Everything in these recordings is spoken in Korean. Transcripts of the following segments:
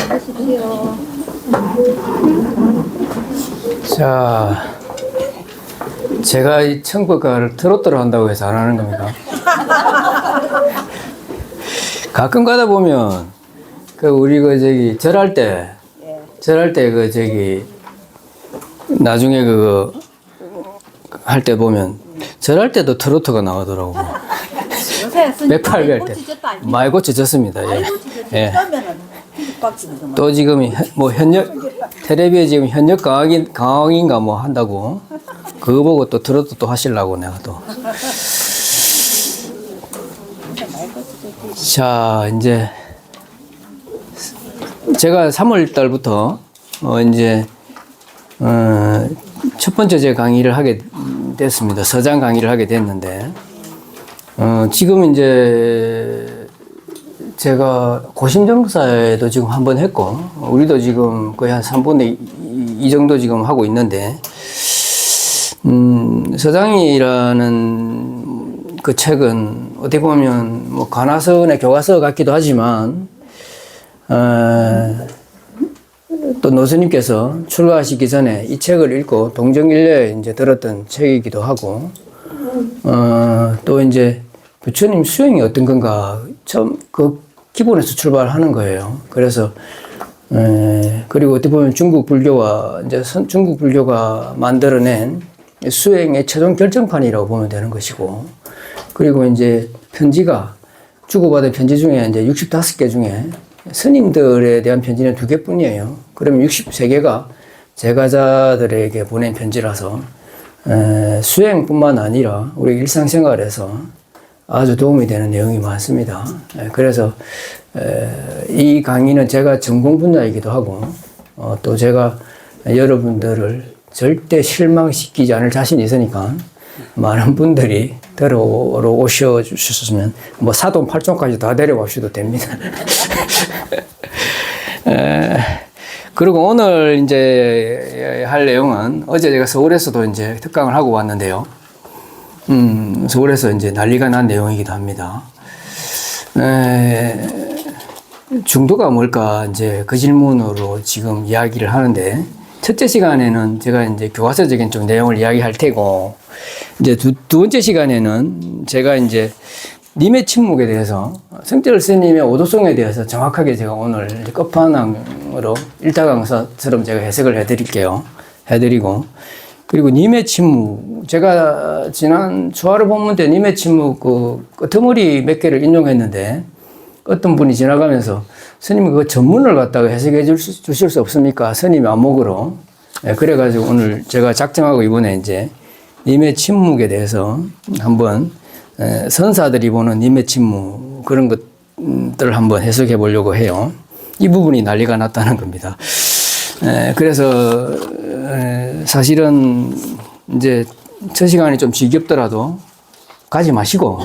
하십시오. 자, 제가 이 청법가를 트로트로 한다고 해서 안 하는 겁니까? 가끔 가다 보면, 우리 절할 때, 나중에 할 때 보면, 절할 때도 트로트가 나오더라고. 맥팔 할 때. 많이 고쳐졌습니다. 예. 예. 또 지금 텔레비에 지금 현역 강황인가 뭐 한다고. 그거 보고 또 트로트 또 하시려고 내가 또. 자, 이제 제가 3월 달부터 첫 번째 제 강의를 하게 됐습니다. 서장 강의를 하게 됐는데, 지금 이제 제가 고심정사에도 지금 한번 했고, 우리도 지금 거의 한 3분의 2 정도 지금 하고 있는데, 서장이라는 그 책은 어떻게 보면 뭐 관하선의 교과서 같기도 하지만, 또 노스님께서 출가하시기 전에 이 책을 읽고 동정일례에 이제 들었던 책이기도 하고, 또 이제 부처님 수행이 어떤 건가, 처음 그 기본에서 출발하는 거예요. 그래서, 그리고 어떻게 보면 중국 불교가 만들어낸 수행의 최종 결정판이라고 보면 되는 것이고, 그리고 이제 편지가, 주고받은 편지 중에 이제 65개 중에 스님들에 대한 편지는 2개 뿐이에요. 그러면 63개가 제가자들에게 보낸 편지라서, 수행뿐만 아니라 우리 일상생활에서 아주 도움이 되는 내용이 많습니다. 그래서 이 강의는 제가 전공 분야이기도 하고, 또 제가 여러분들을 절대 실망시키지 않을 자신이 있으니까 많은 분들이 들어오러 오셔주셨으면 뭐 사돈 8촌까지 다 데려오셔도 됩니다. 그리고 오늘 이제 할 내용은, 어제 제가 서울에서도 이제 특강을 하고 왔는데요. 서울에서 이제 난리가 난 내용이기도 합니다. 중도가 뭘까, 이제 그 질문으로 지금 이야기를 하는데, 첫째 시간에는 제가 이제 교과서적인 좀 내용을 이야기할 테고, 이제 두 번째 시간에는 제가 이제 님의 침묵에 대해서, 성철 스님의 오도송에 대해서 정확하게 제가 오늘 끝판왕으로 일타강사처럼 제가 해석을 해드리고, 그리고 님의 침묵, 제가 지난 초하루 본문 때 님의 침묵 그 끄트머리 몇 개를 인용했는데, 어떤 분이 지나가면서 스님이 그 전문을 갖다가 해석해 주실 수 없습니까? 스님이 안목으로. 그래가지고 오늘 제가 작정하고 이번에 이제 님의 침묵에 대해서 한번 선사들이 보는 님의 침묵, 그런 것들을 한번 해석해 보려고 해요. 이 부분이 난리가 났다는 겁니다. 그래서 사실은 이제 첫 시간이 좀 지겹더라도 가지 마시고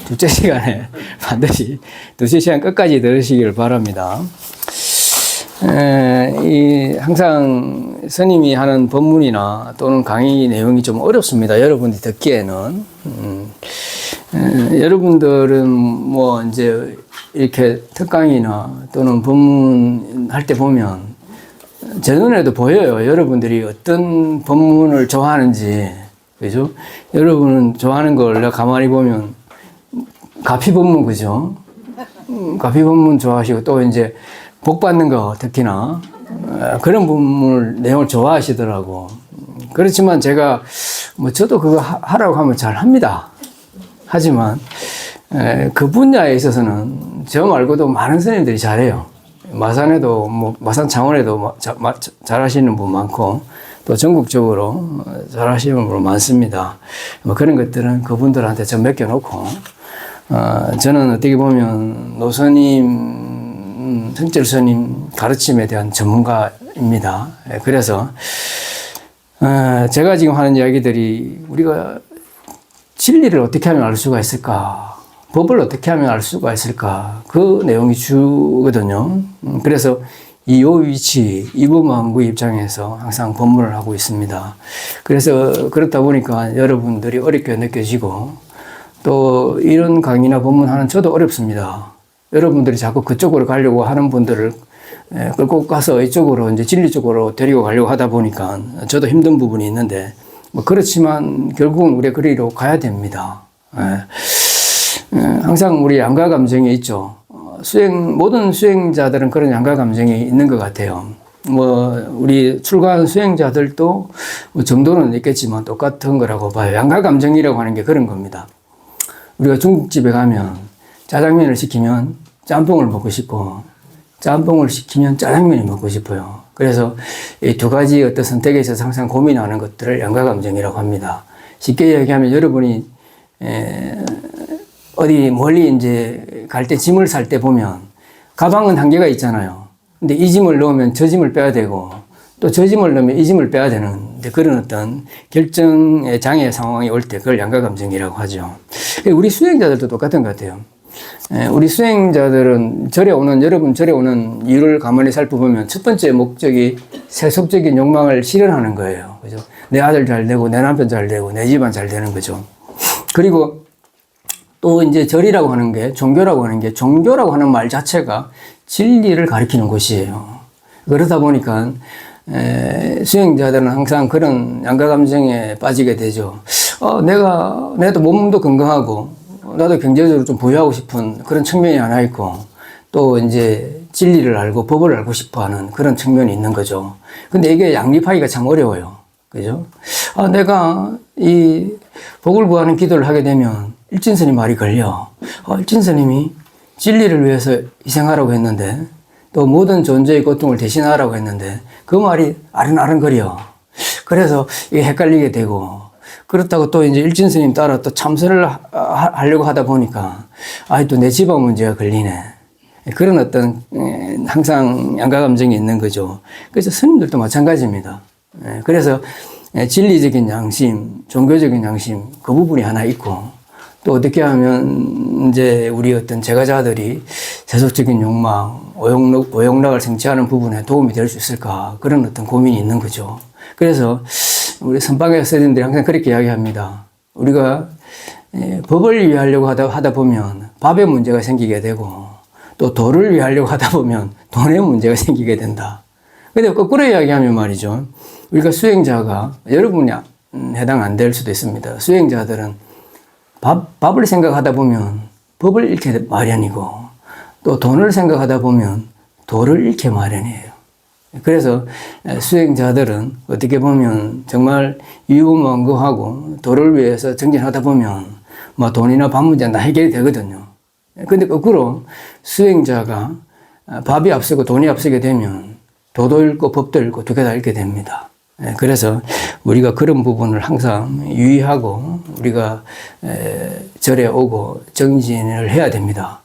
둘째 시간에 반드시 두세 시간 끝까지 들으시길 바랍니다. 항상 스님이 하는 법문이나 또는 강의 내용이 좀 어렵습니다. 여러분들이 듣기에는. 여러분들은 뭐 이제 이렇게 특강이나 또는 법문 할 때 보면 제 눈에도 보여요. 여러분들이 어떤 법문을 좋아하는지. 그죠? 여러분은 좋아하는 걸 내가 가만히 보면 가피법문, 그죠? 가피법문 좋아하시고, 또 이제 복 받는 거 특히나 그런 법문을 내용을 좋아하시더라고. 그렇지만 제가 뭐 저도 그거 하라고 하면 잘 합니다. 하지만 그 분야에 있어서는 저 말고도 많은 스님들이 잘해요. 마산에도 뭐 마산 창원에도 잘하시는 분 많고, 또 전국적으로 잘하시는 분 많습니다. 뭐 그런 것들은 그분들한테 좀 맡겨놓고, 저는 어떻게 보면 노스님, 성철 스님 가르침에 대한 전문가입니다. 그래서 제가 지금 하는 이야기들이 우리가 진리를 어떻게 하면 알 수가 있을까, 법을 어떻게 하면 알 수가 있을까, 그 내용이 주거든요. 그래서 이 요위치, 이부만구 입장에서 항상 법문을 하고 있습니다. 그래서 그렇다 보니까 여러분들이 어렵게 느껴지고, 또 이런 강의나 법문하는 저도 어렵습니다. 여러분들이 자꾸 그쪽으로 가려고 하는 분들을 끌고 가서 이쪽으로 이제 진리 쪽으로 데리고 가려고 하다 보니까 저도 힘든 부분이 있는데 뭐 그렇지만 결국은 우리가 그리로 가야 됩니다. 항상 우리 양가 감정이 있죠. 모든 수행자들은 그런 양가 감정이 있는 것 같아요. 뭐 우리 출가한 수행자들도 뭐 정도는 있겠지만 똑같은 거라고 봐요. 양가 감정이라고 하는 게 그런 겁니다. 우리가 중국집에 가면 짜장면을 시키면 짬뽕을 먹고 싶고 짬뽕을 시키면 짜장면이 먹고 싶어요. 그래서 이 두 가지 어떤 선택에 있어서 항상 고민하는 것들을 양가 감정이라고 합니다. 쉽게 얘기하면 여러분이 어디 멀리 이제 갈 때 짐을 살 때 보면 가방은 한계가 있잖아요. 근데 이 짐을 넣으면 저 짐을 빼야 되고 또 저 짐을 넣으면 이 짐을 빼야 되는 그런 어떤 결정의 장애 상황이 올 때 그걸 양가 감정이라고 하죠. 우리 수행자들도 똑같은 것 같아요. 우리 수행자들은 여러분 절에 오는 이유를 가만히 살펴보면 첫 번째 목적이 세속적인 욕망을 실현하는 거예요. 그죠? 내 아들 잘 되고, 내 남편 잘 되고, 내 집안 잘 되는 거죠. 그리고 또 이제 절이라고 하는 게, 종교라고 하는 말 자체가 진리를 가리키는 곳이에요. 그러다 보니까, 수행자들은 항상 그런 양가 감정에 빠지게 되죠. 내도 몸도 건강하고, 나도 경제적으로 좀 부유하고 싶은 그런 측면이 하나 있고, 또 이제 진리를 알고 법을 알고 싶어 하는 그런 측면이 있는 거죠. 근데 이게 양립하기가 참 어려워요. 그죠? 내가 이 복을 구하는 기도를 하게 되면 일진스님 말이 걸려. 일진스님이 진리를 위해서 희생하라고 했는데, 또 모든 존재의 고통을 대신하라고 했는데, 그 말이 아른아른거려. 그래서 이게 헷갈리게 되고, 그렇다고 또 이제 일진스님 따라 또 참선을 하려고 하다 보니까, 또 내 집안 문제가 걸리네. 그런 어떤, 항상 양가 감정이 있는 거죠. 그래서 스님들도 마찬가지입니다. 그래서 진리적인 양심, 종교적인 양심, 그 부분이 하나 있고, 또 어떻게 하면 이제 우리 어떤 제가자들이 세속적인 욕망, 오용락을 성취하는 부분에 도움이 될 수 있을까, 그런 어떤 고민이 있는 거죠. 그래서 우리 선방의 스님들이 항상 그렇게 이야기합니다. 우리가 법을 위하려고 하다 보면 밥의 문제가 생기게 되고, 또 도를 위하려고 하다 보면 돈의 문제가 생기게 된다. 근데 거꾸로 이야기하면 말이죠. 우리가 수행자가, 여러분이 해당 안 될 수도 있습니다. 수행자들은 밥을 생각하다 보면 법을 잃게 마련이고, 또 돈을 생각하다 보면 도를 잃게 마련이에요. 그래서 수행자들은 어떻게 보면 정말 유무원고하고 도를 위해서 정진하다 보면 뭐 돈이나 밥 문제는 다 해결이 되거든요. 근데 거꾸로 수행자가 밥이 앞서고 돈이 앞서게 되면 도도 잃고 법도 잃고 두 개 다 잃게 됩니다. 그래서 우리가 그런 부분을 항상 유의하고 우리가 절에 오고 정진을 해야 됩니다.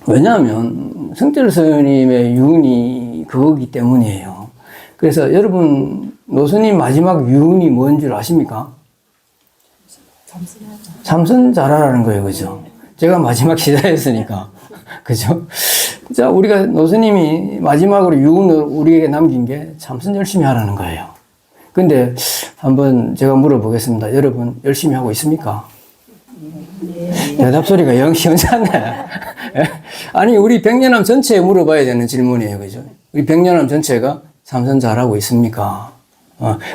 왜냐하면 성철 스님의 유언이 그거기 때문이에요. 그래서 여러분 노스님 마지막 유언이 뭔 줄 아십니까? 참선 잘하라는 거예요. 그죠? 제가 마지막 시사였으니까. 그죠? 자, 우리가 노스님이 마지막으로 유언을 우리에게 남긴 게 참선 열심히 하라는 거예요. 근데 한번 제가 물어보겠습니다. 여러분 열심히 하고 있습니까? 대답 소리가 영 시원찮네. 아니, 우리 백년암 전체에 물어봐야 되는 질문이에요. 그죠? 우리 백년암 전체가 참선 잘하고 있습니까?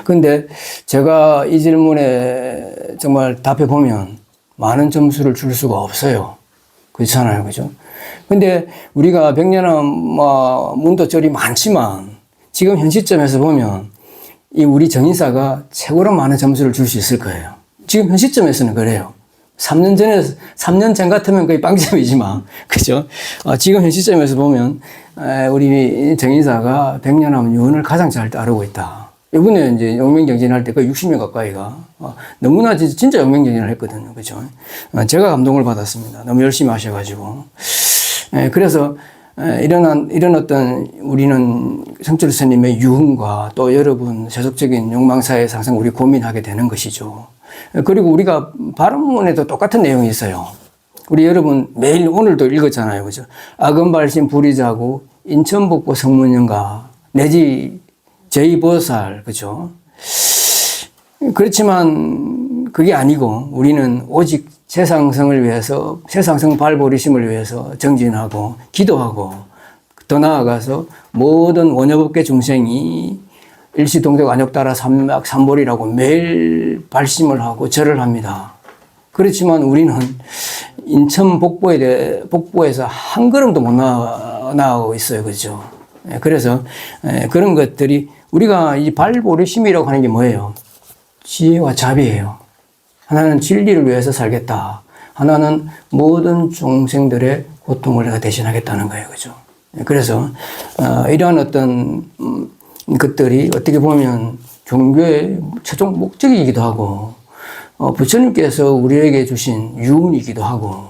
근데 제가 이 질문에 정말 답해보면 많은 점수를 줄 수가 없어요. 그렇잖아요. 그죠? 근데 우리가 백년암 문도절이 많지만 지금 현 시점에서 보면 이 우리 정인사가 최고로 많은 점수를 줄 수 있을 거예요. 지금 현 시점에서는 그래요. 3년 전 같으면 거의 빵점이지만, 그죠? 지금 현 시점에서 보면, 우리 정인사가 백년암 유언을 가장 잘 따르고 있다. 이번에 이제 용맹정진할 때 거의 60명 가까이가, 너무나 진짜 용맹정진을 했거든요. 그죠? 제가 감동을 받았습니다. 너무 열심히 하셔가지고. 그래서, 이런 어떤 우리는 성철 스님의 유언과 또 여러분 세속적인 욕망사에서 항상 우리 고민하게 되는 것이죠. 그리고 우리가 바른문에도 똑같은 내용이 있어요. 우리 여러분 매일 오늘도 읽었잖아요. 그죠? 악음발신 불의자고 인천복고 성문연가 내지 제이보살. 그죠? 그렇지만 그게 아니고 우리는 오직 세상성을 위해서, 세상성 발보리심을 위해서 정진하고 기도하고, 더 나아가서 모든 원효법계 중생이 일시동족 안욕따라 삼막 삼보리라고 매일 발심을 하고 절을 합니다. 그렇지만 우리는 인천 복부에서 한 걸음도 못 나가고 있어요. 그죠? 그래서 그런 것들이 우리가 이 발보리심이라고 하는 게 뭐예요? 지혜와 자비예요. 하나는 진리를 위해서 살겠다. 하나는 모든 중생들의 고통을 내가 대신하겠다는 거예요. 그죠? 그래서 이러한 어떤 것들이 어떻게 보면 종교의 최종 목적이기도 하고 부처님께서 우리에게 주신 유훈이기도 하고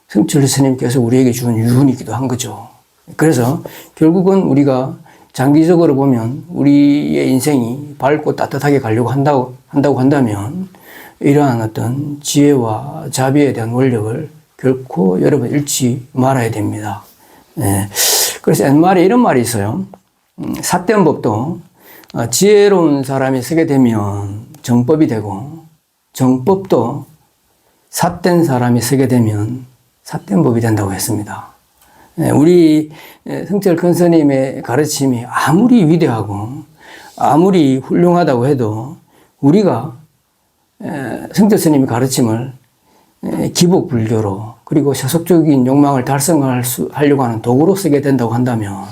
성철 스님께서 우리에게 준 유훈이기도 한 거죠. 그래서 결국은 우리가 장기적으로 보면 우리의 인생이 밝고 따뜻하게 가려고 한다고 한다면 이러한 어떤 지혜와 자비에 대한 원력을 결코 여러분 잃지 말아야 됩니다. 그래서 옛말에 이런 말이 있어요. 삿된 법도 지혜로운 사람이 쓰게 되면 정법이 되고 정법도 삿된 사람이 쓰게 되면 삿된 법이 된다고 했습니다. 우리 성철 큰 스님의 가르침이 아무리 위대하고 아무리 훌륭하다고 해도 우리가 성철 스님의 가르침을 기복불교로 그리고 세속적인 욕망을 달성하려고 하는 도구로 쓰게 된다고 한다면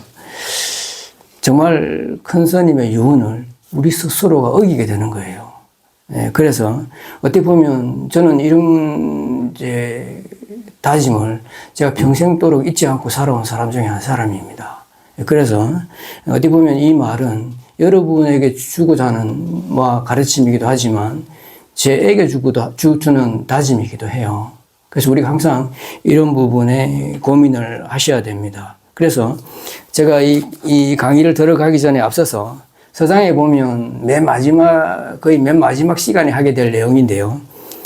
정말 큰 스님의 유언을 우리 스스로가 어기게 되는 거예요. 그래서 어떻게 보면 저는 이런 다짐을 제가 평생도록 잊지 않고 살아온 사람 중에 한 사람입니다. 그래서 어떻게 보면 이 말은 여러분에게 주고자 하는 가르침이기도 하지만 제에게 주는 다짐이기도 해요. 그래서 우리가 항상 이런 부분에 고민을 하셔야 됩니다. 그래서 제가 이 강의를 들어가기 전에 앞서서 서장에 보면 거의 맨 마지막 시간에 하게 될 내용인데요.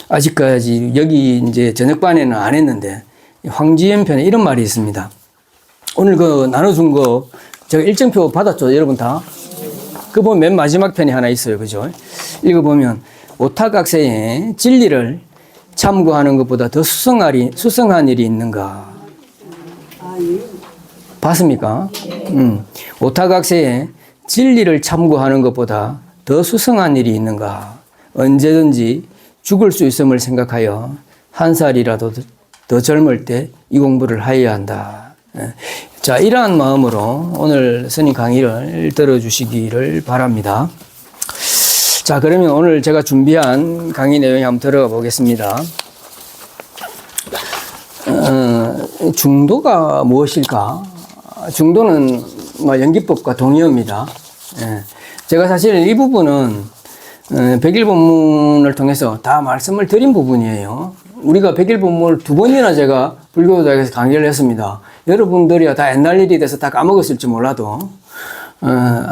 아직까지 여기 이제 저녁반에는 안 했는데 황지연 편에 이런 말이 있습니다. 오늘 나눠준 거 제가 일정표 받았죠, 여러분 다? 그 보면 맨 마지막 편이 하나 있어요, 그죠? 읽어보면 오타각세에 진리를 참고하는 것보다 더 수성한 일이 있는가? 봤습니까? 오타각세에 진리를 참고하는 것보다 더 수성한 일이 있는가? 언제든지 죽을 수 있음을 생각하여 한 살이라도 더 젊을 때 이 공부를 하여야 한다. 자, 이러한 마음으로 오늘 스님 강의를 들어주시기를 바랍니다. 자, 그러면 오늘 제가 준비한 강의 내용에 한번 들어가 보겠습니다. 중도가 무엇일까? 중도는 연기법과 동의어입니다. 제가 사실 이 부분은 백일본문을 통해서 다 말씀을 드린 부분이에요. 우리가 백일본문을 2번이나 제가 불교대학에서 강의를 했습니다. 여러분들이야 다 옛날 일이 돼서 다 까먹었을지 몰라도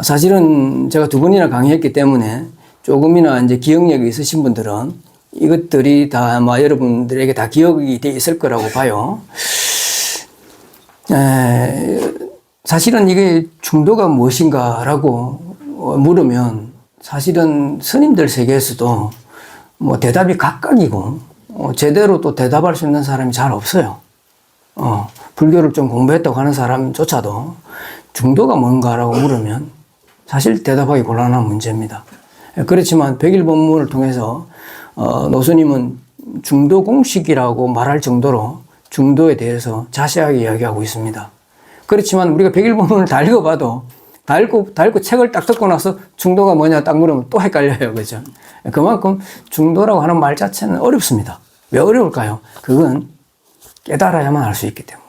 사실은 제가 2번이나 강의했기 때문에 조금이나 이제 기억력이 있으신 분들은 이것들이 다 아마 여러분들에게 다 기억이 돼 있을 거라고 봐요. 사실은 이게 중도가 무엇인가라고 물으면 사실은 스님들 세계에서도 대답이 각각이고 제대로 또 대답할 수 있는 사람이 잘 없어요. 불교를 좀 공부했다고 하는 사람조차도 중도가 뭔가라고 물으면 사실 대답하기 곤란한 문제입니다. 그렇지만 백일본문을 통해서 노스님은 중도 공식이라고 말할 정도로 중도에 대해서 자세하게 이야기하고 있습니다. 그렇지만 우리가 백일본문을 다 읽어봐도 다 읽고 책을 딱 듣고 나서 중도가 뭐냐 딱 물으면 또 헷갈려요. 그죠? 그만큼 중도라고 하는 말 자체는 어렵습니다. 왜 어려울까요? 그건 깨달아야만 알 수 있기 때문에.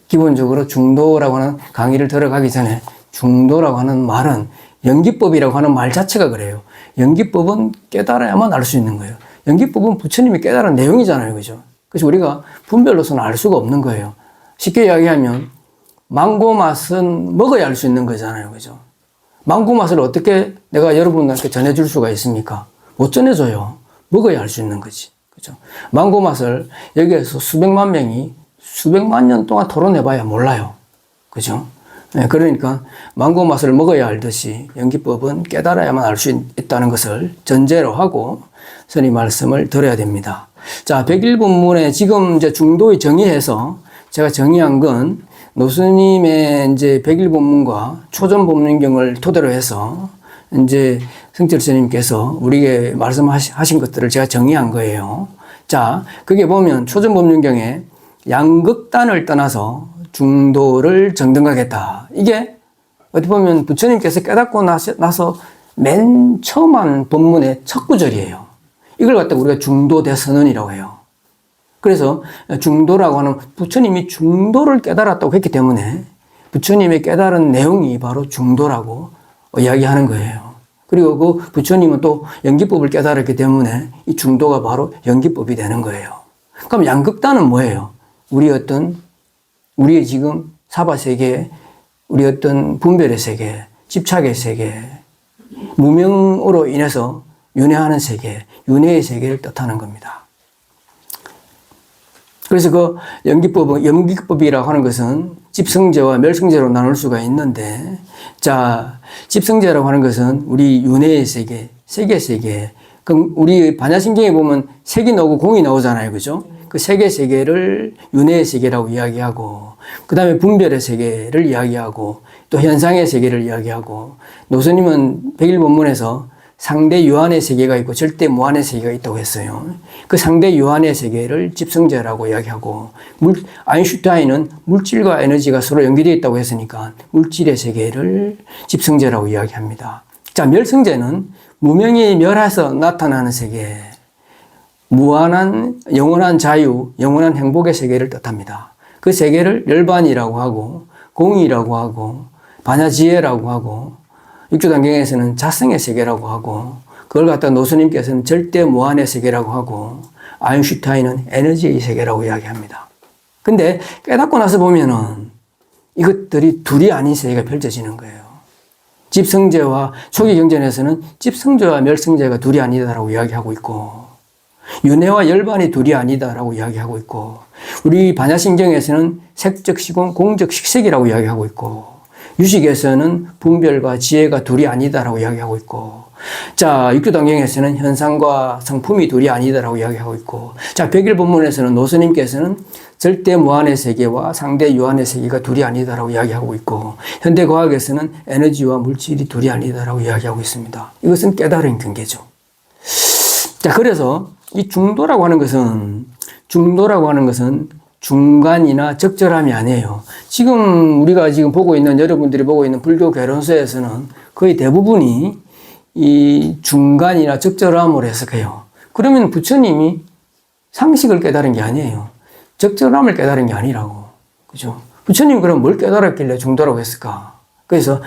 기본적으로 중도라고 하는 강의를 들어가기 전에 중도라고 하는 말은 연기법이라고 하는 말 자체가 그래요. 연기법은 깨달아야만 알 수 있는 거예요. 연기법은 부처님이 깨달은 내용이잖아요. 그죠? 그래서 우리가 분별로서는 알 수가 없는 거예요. 쉽게 이야기하면 망고 맛은 먹어야 알 수 있는 거잖아요. 그죠? 망고 맛을 어떻게 내가 여러분한테 전해줄 수가 있습니까? 못 전해줘요. 먹어야 알 수 있는 거지. 그죠? 망고 맛을 여기에서 수백만 명이 수백만 년 동안 토론해봐야 몰라요. 그죠? 네, 그러니까 망고 맛을 먹어야 알듯이 연기법은 깨달아야만 알 수 있다는 것을 전제로 하고 스님 말씀을 들어야 됩니다. 자, 101본문에 지금 이제 중도의 정의해서 제가 정의한 건 노스님의 이제 101본문과 초전법문경을 토대로 해서 이제 성철 스님께서 우리에게 말씀하신 것들을 제가 정의한 거예요. 자, 그게 보면 초전법문경에 양극단을 떠나서 중도를 정등하겠다. 이게 어떻게 보면 부처님께서 깨닫고 나서 맨 처음 한 본문의 첫 구절이에요. 이걸 갖다가 우리가 중도대선언이라고 해요. 그래서 중도라고 하는 부처님이 중도를 깨달았다고 했기 때문에 부처님의 깨달은 내용이 바로 중도라고 이야기하는 거예요. 그리고 그 부처님은 또 연기법을 깨달았기 때문에 이 중도가 바로 연기법이 되는 거예요. 그럼 양극단은 뭐예요? 우리의 지금 사바세계, 우리 어떤 분별의 세계, 집착의 세계, 무명으로 인해서 윤회하는 세계, 윤회의 세계를 뜻하는 겁니다. 그래서 그 연기법이라고 하는 것은 집성제와 멸성제로 나눌 수가 있는데, 자, 집성제라고 하는 것은 우리 윤회의 세계, 세계. 그럼 우리 반야심경에 보면 색이 나오고 공이 나오잖아요. 그죠? 그 세계를 윤회의 세계라고 이야기하고, 그 다음에 분별의 세계를 이야기하고, 또 현상의 세계를 이야기하고, 노스님은 101본문에서 상대 유한의 세계가 있고 절대 무한의 세계가 있다고 했어요. 그 상대 유한의 세계를 집성제라고 이야기하고, 아인슈타인은 물질과 에너지가 서로 연결되어 있다고 했으니까 물질의 세계를 집성제라고 이야기합니다. 자, 멸성제는 무명이 멸해서 나타나는 세계, 무한한 영원한 자유, 영원한 행복의 세계를 뜻합니다. 그 세계를 열반이라고 하고 공이라고 하고 반야지혜라고 하고 육조단경에서는 자성의 세계라고 하고, 그걸 갖다 노스님께서는 절대 무한의 세계라고 하고, 아인슈타인은 에너지의 세계라고 이야기합니다. 근데 깨닫고 나서 보면은 이것들이 둘이 아닌 세계가 펼쳐지는 거예요. 집성제와 초기 경전에서는 집성제와 멸성제가 둘이 아니다라고 이야기하고 있고, 윤회와 열반이 둘이 아니다라고 이야기하고 있고, 우리 반야심경에서는 색적 시공, 공적 식색이라고 이야기하고 있고, 유식에서는 분별과 지혜가 둘이 아니다라고 이야기하고 있고, 자, 육조단경에서는 현상과 성품이 둘이 아니다라고 이야기하고 있고, 자, 101본문에서는 노스님께서는 절대 무한의 세계와 상대 유한의 세계가 둘이 아니다라고 이야기하고 있고, 현대과학에서는 에너지와 물질이 둘이 아니다라고 이야기하고 있습니다. 이것은 깨달은 경계죠. 자, 그래서 이 중도라고 하는 것은 중간이나 적절함이 아니에요. 지금 우리가 지금 여러분들이 보고 있는 불교 개론서에서는 거의 대부분이 이 중간이나 적절함으로 해석해요. 그러면 부처님이 상식을 깨달은 게 아니에요. 적절함을 깨달은 게 아니라고. 그죠? 부처님 그럼 뭘 깨달았길래 중도라고 했을까? 그래서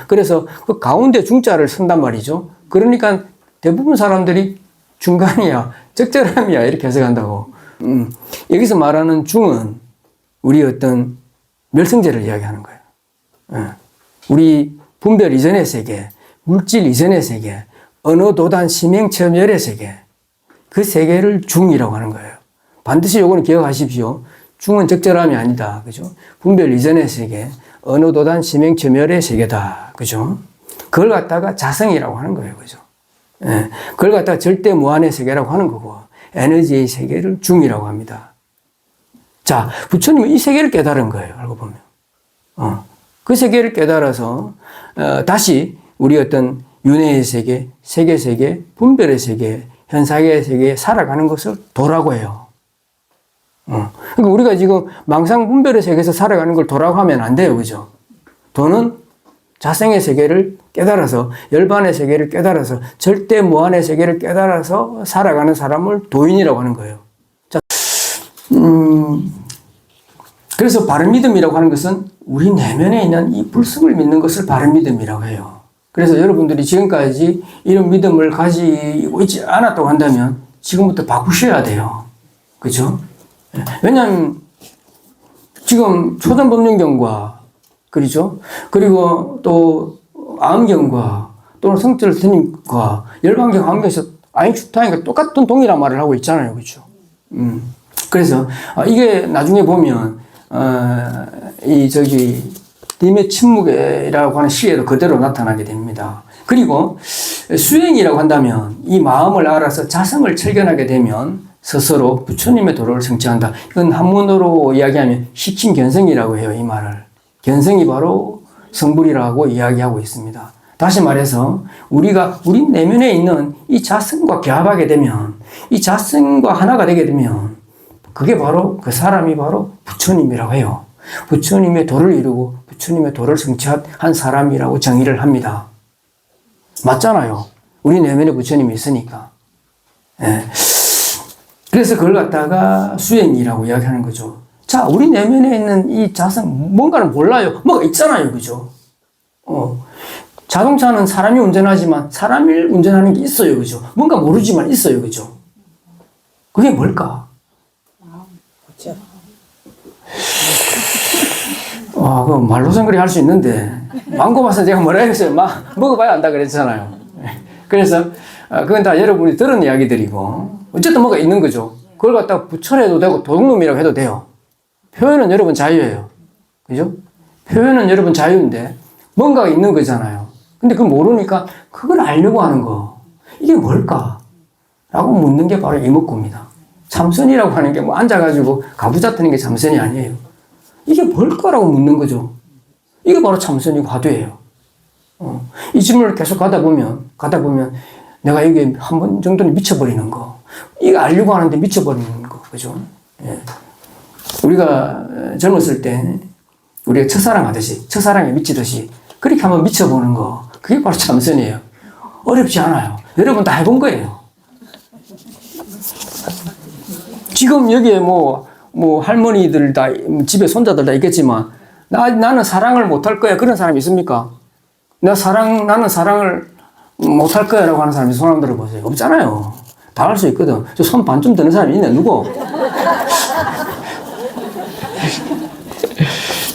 그 가운데 중자를 쓴단 말이죠. 그러니까 대부분 사람들이 중간이야, 적절함이야, 이렇게 해석한다고. 여기서 말하는 중은 우리 어떤 멸성제를 이야기하는 거예요. 우리 분별 이전의 세계, 물질 이전의 세계, 언어도단 심행처멸의 세계, 그 세계를 중이라고 하는 거예요. 반드시 요거는 기억하십시오. 중은 적절함이 아니다. 그죠? 분별 이전의 세계, 언어도단 심행처멸의 세계다. 그죠? 그걸 갖다가 자성이라고 하는 거예요. 그죠? 그걸 갖다가 절대 무한의 세계라고 하는 거고, 에너지의 세계를 중이라고 합니다. 자, 부처님은 이 세계를 깨달은 거예요. 알고 보면. 그 세계를 깨달아서 다시 우리 어떤 윤회의 세계, 세계, 분별의 세계, 현상의 세계에 살아가는 것을 도라고 해요. 그러니까 우리가 지금 망상 분별의 세계에서 살아가는 걸 도라고 하면 안 돼요. 그죠? 도는 자성의 세계를 깨달아서, 열반의 세계를 깨달아서, 절대 무한의 세계를 깨달아서 살아가는 사람을 도인이라고 하는 거예요. 자, 그래서 바른 믿음이라고 하는 것은 우리 내면에 있는 이 불성을 믿는 것을 바른 믿음이라고 해요. 그래서 여러분들이 지금까지 이런 믿음을 가지고 있지 않았다고 한다면 지금부터 바꾸셔야 돼요. 그죠? 왜냐하면 지금 초전법륜경과, 그렇죠? 그리고 또 암경과 또는 성철 스님과 열반경, 암경에서 아인슈타인과 똑같은 동일한 말을 하고 있잖아요. 그렇죠? 그래서 이게 나중에 보면 님의 침묵이라고 하는 시에도 그대로 나타나게 됩니다. 그리고 수행이라고 한다면 이 마음을 알아서 자성을 철견하게 되면 스스로 부처님의 도를 성취한다. 이건 한문으로 이야기하면 식신견성이라고 해요. 이 말을. 견성이 바로 성불이라고 이야기하고 있습니다. 다시 말해서 우리가 우리 내면에 있는 이 자성과 결합하게 되면, 이 자성과 하나가 되게 되면 그게 바로 그 사람이 바로 부처님이라고 해요. 부처님의 도를 이루고 부처님의 도를 성취한 사람이라고 정의를 합니다. 맞잖아요. 우리 내면에 부처님이 있으니까. 예. 그래서 그걸 갖다가 수행이라고 이야기하는 거죠. 자, 우리 내면에 있는 이 자성, 뭔가는 몰라요. 뭐가 있잖아요. 그죠? 자동차는 사람이 운전하지만 사람이 운전하는 게 있어요. 그죠? 뭔가 모르지만 있어요. 그죠? 그게 뭘까? 그 말로 생각이 할 수 있는데, 망고 봐서 제가 뭐라 했어요? 먹어봐야 안다 그랬잖아요. 그래서, 그건 다 여러분이 들은 이야기들이고, 어쨌든 뭐가 있는 거죠. 그걸 갖다가 부처해도 되고, 도둑놈이라고 해도 돼요. 표현은 여러분 자유예요. 그죠? 표현은 여러분 자유인데, 뭔가가 있는 거잖아요. 근데 그걸 모르니까, 그걸 알려고 하는 거. 이게 뭘까? 라고 묻는 게 바로 이목구입니다. 참선이라고 하는 게 뭐 앉아가지고 가부잡는 게 참선이 아니에요. 이게 뭘까라고 묻는 거죠. 이게 바로 참선이고 화두예요. 이 질문을 계속 가다 보면 내가 여기 한 번 정도는 미쳐버리는 거. 이거 알려고 하는데 미쳐버리는 거. 그죠? 예. 우리가 젊었을 때 우리가 첫사랑 하듯이, 첫사랑에 미치듯이 그렇게 한번 미쳐보는 거. 그게 바로 참선이에요. 어렵지 않아요. 여러분 다 해본 거예요. 지금 여기에 뭐 할머니들 다, 집에 손자들 다 있겠지만, 나는 사랑을 못할 거야. 그런 사람이 있습니까? 나는 사랑을 못할 거야. 라고 하는 사람이 손 한번 들어보세요. 없잖아요. 다 할 수 있거든. 저 손 반쯤 드는 사람이 있네. 누구?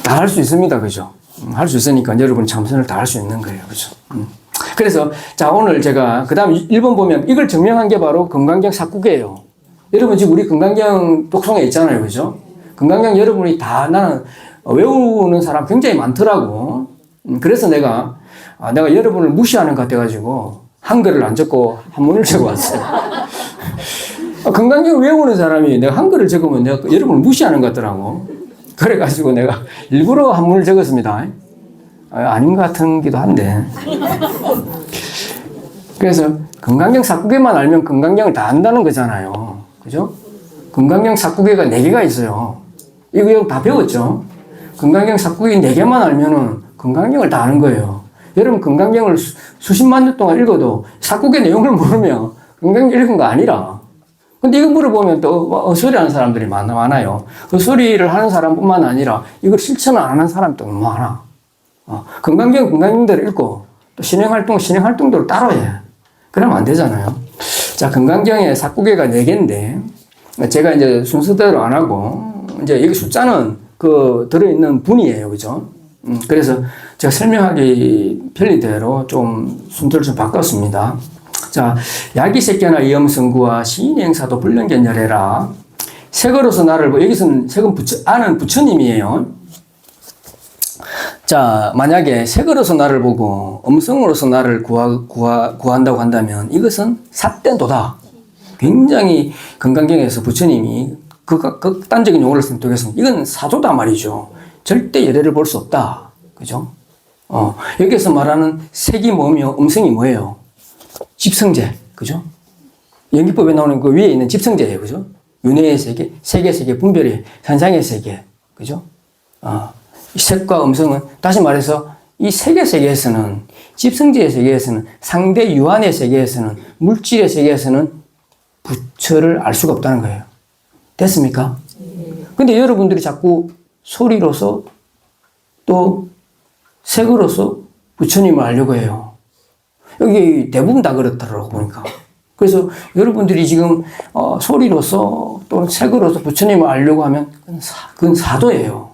다 할 수 있습니다. 그죠? 할 수 있으니까 여러분 참선을 다 할 수 있는 거예요. 그죠? 그래서, 자, 오늘 제가, 그 다음 1번 보면 이걸 증명한 게 바로 금강경 사국이에요. 여러분 지금 우리 금강경 독송에 있잖아요. 그죠? 금강경 여러분이 다 나는 외우는 사람 굉장히 많더라고. 그래서 내가 여러분을 무시하는 것 같아가지고 한글을 안 적고 한문을 적어왔어요. 금강경 외우는 사람이 내가 한글을 적으면 내가 여러분을 무시하는 것 같더라고. 그래가지고 내가 일부러 한문을 적었습니다. 아닌 것 같기도 한데. 그래서 금강경 사국에만 알면 금강경을 다 안다는 거잖아요. 그죠? 금강경 사국에가 4개가 있어요. 이거 다 배웠죠? 금강경 사국에 4개만 알면은 금강경을 다 아는 거예요. 여러분 금강경을 수십만 년 동안 읽어도 사국의 내용을 모르면 금강경 읽은 거 아니라. 근데 이거 물어보면 또 헛소리 하는 사람들이 많아요. 헛소리를 하는 사람뿐만 아니라 이걸 실천을 안 하는 사람도 많아. 금강경대로 읽고 또 신행활동대로 따로 해. 그러면 안 되잖아요. 자, 금강경의 사국에가 4개인데, 제가 이제 순서대로 안 하고, 이제 여기 숫자는 들어있는 분이에요. 그죠? 그래서 제가 설명하기 편리대로 좀 순서를 좀 바꿨습니다. 자, 야기색견나 이엄성구와 시인행사도 불령견열해라. 색으로서 나를, 여기서는 색은 아는 부처님이에요. 자, 만약에 색으로서 나를 보고 음성으로서 나를 구한다고 한다면 이것은 삿된도다. 굉장히 금강경에서 부처님이 극단적인 용어를 선택했습니다. 이건 사조다 말이죠. 절대 예례를 볼 수 없다. 그죠? 여기서 말하는 색이 뭐며 음성이 뭐예요? 집성제. 그죠? 연기법에 나오는 그 위에 있는 집성제예요. 그죠? 윤회의 세계, 색의 세계, 분별의 현상의 세계. 그죠? 색과 음성은 다시 말해서 이 색의 세계에서는, 집성제의 세계에서는, 상대 유한의 세계에서는, 물질의 세계에서는 부처를 알 수가 없다는 거예요. 됐습니까? 근데 여러분들이 자꾸 소리로서 또 색으로서 부처님을 알려고 해요. 여기 대부분 다 그렇더라고 보니까. 그래서 여러분들이 지금 소리로서 또는 색으로서 부처님을 알려고 하면 그건 사도예요.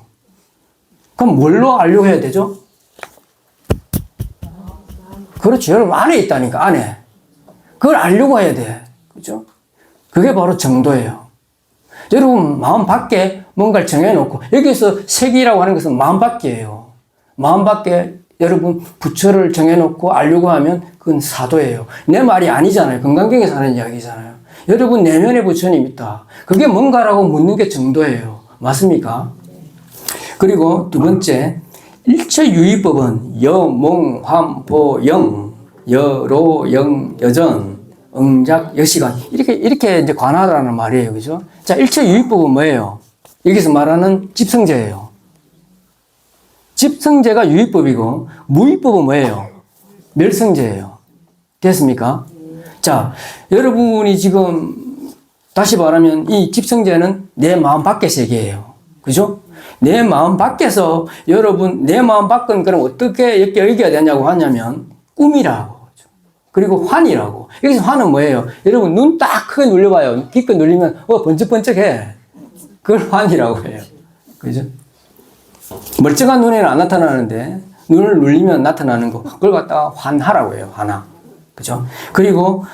그럼 뭘로 알려고 해야 되죠? 그렇죠. 여러분 안에 있다니까, 안에. 그걸 알려고 해야 돼. 그죠? 그게 바로 정도예요. 여러분 마음 밖에 뭔가를 정해놓고, 여기서 색이라고 하는 것은 마음 밖이에요. 마음 밖에 여러분 부처를 정해놓고 알려고 하면 그건 사도예요. 내 말이 아니잖아요. 금강경에서 하는 이야기잖아요. 여러분 내면에 부처님 있다. 그게 뭔가라고 묻는 게 정도예요. 맞습니까? 그리고 두 번째, 일체유의법은 여, 몽, 환, 보, 영, 여로, 영, 여전, 응작, 여시간. 이렇게 이제 관하다라는 말이에요. 그죠? 자, 일체유의법은 뭐예요? 여기서 말하는 집성제예요. 집성제가 유의법이고, 무의법은 뭐예요? 멸성제예요. 됐습니까? 자, 여러분이 지금, 다시 말하면 이 집성제는 내 마음 밖의 세계예요. 그죠? 내 마음 밖에서 여러분, 내 마음 밖은 그럼 어떻게 여겨야 되냐고 하냐면, 꿈이라고. 그리고 환이라고. 여기서 환은 뭐예요? 여러분, 눈 딱 크게 눌려봐요. 기껏 눌리면, 번쩍번쩍해. 그걸 환이라고 해요. 그죠? 멀쩡한 눈에는 안 나타나는데, 눈을 눌리면 나타나는 거. 그걸 갖다가 환하라고 해요. 환하. 그죠? 그리고,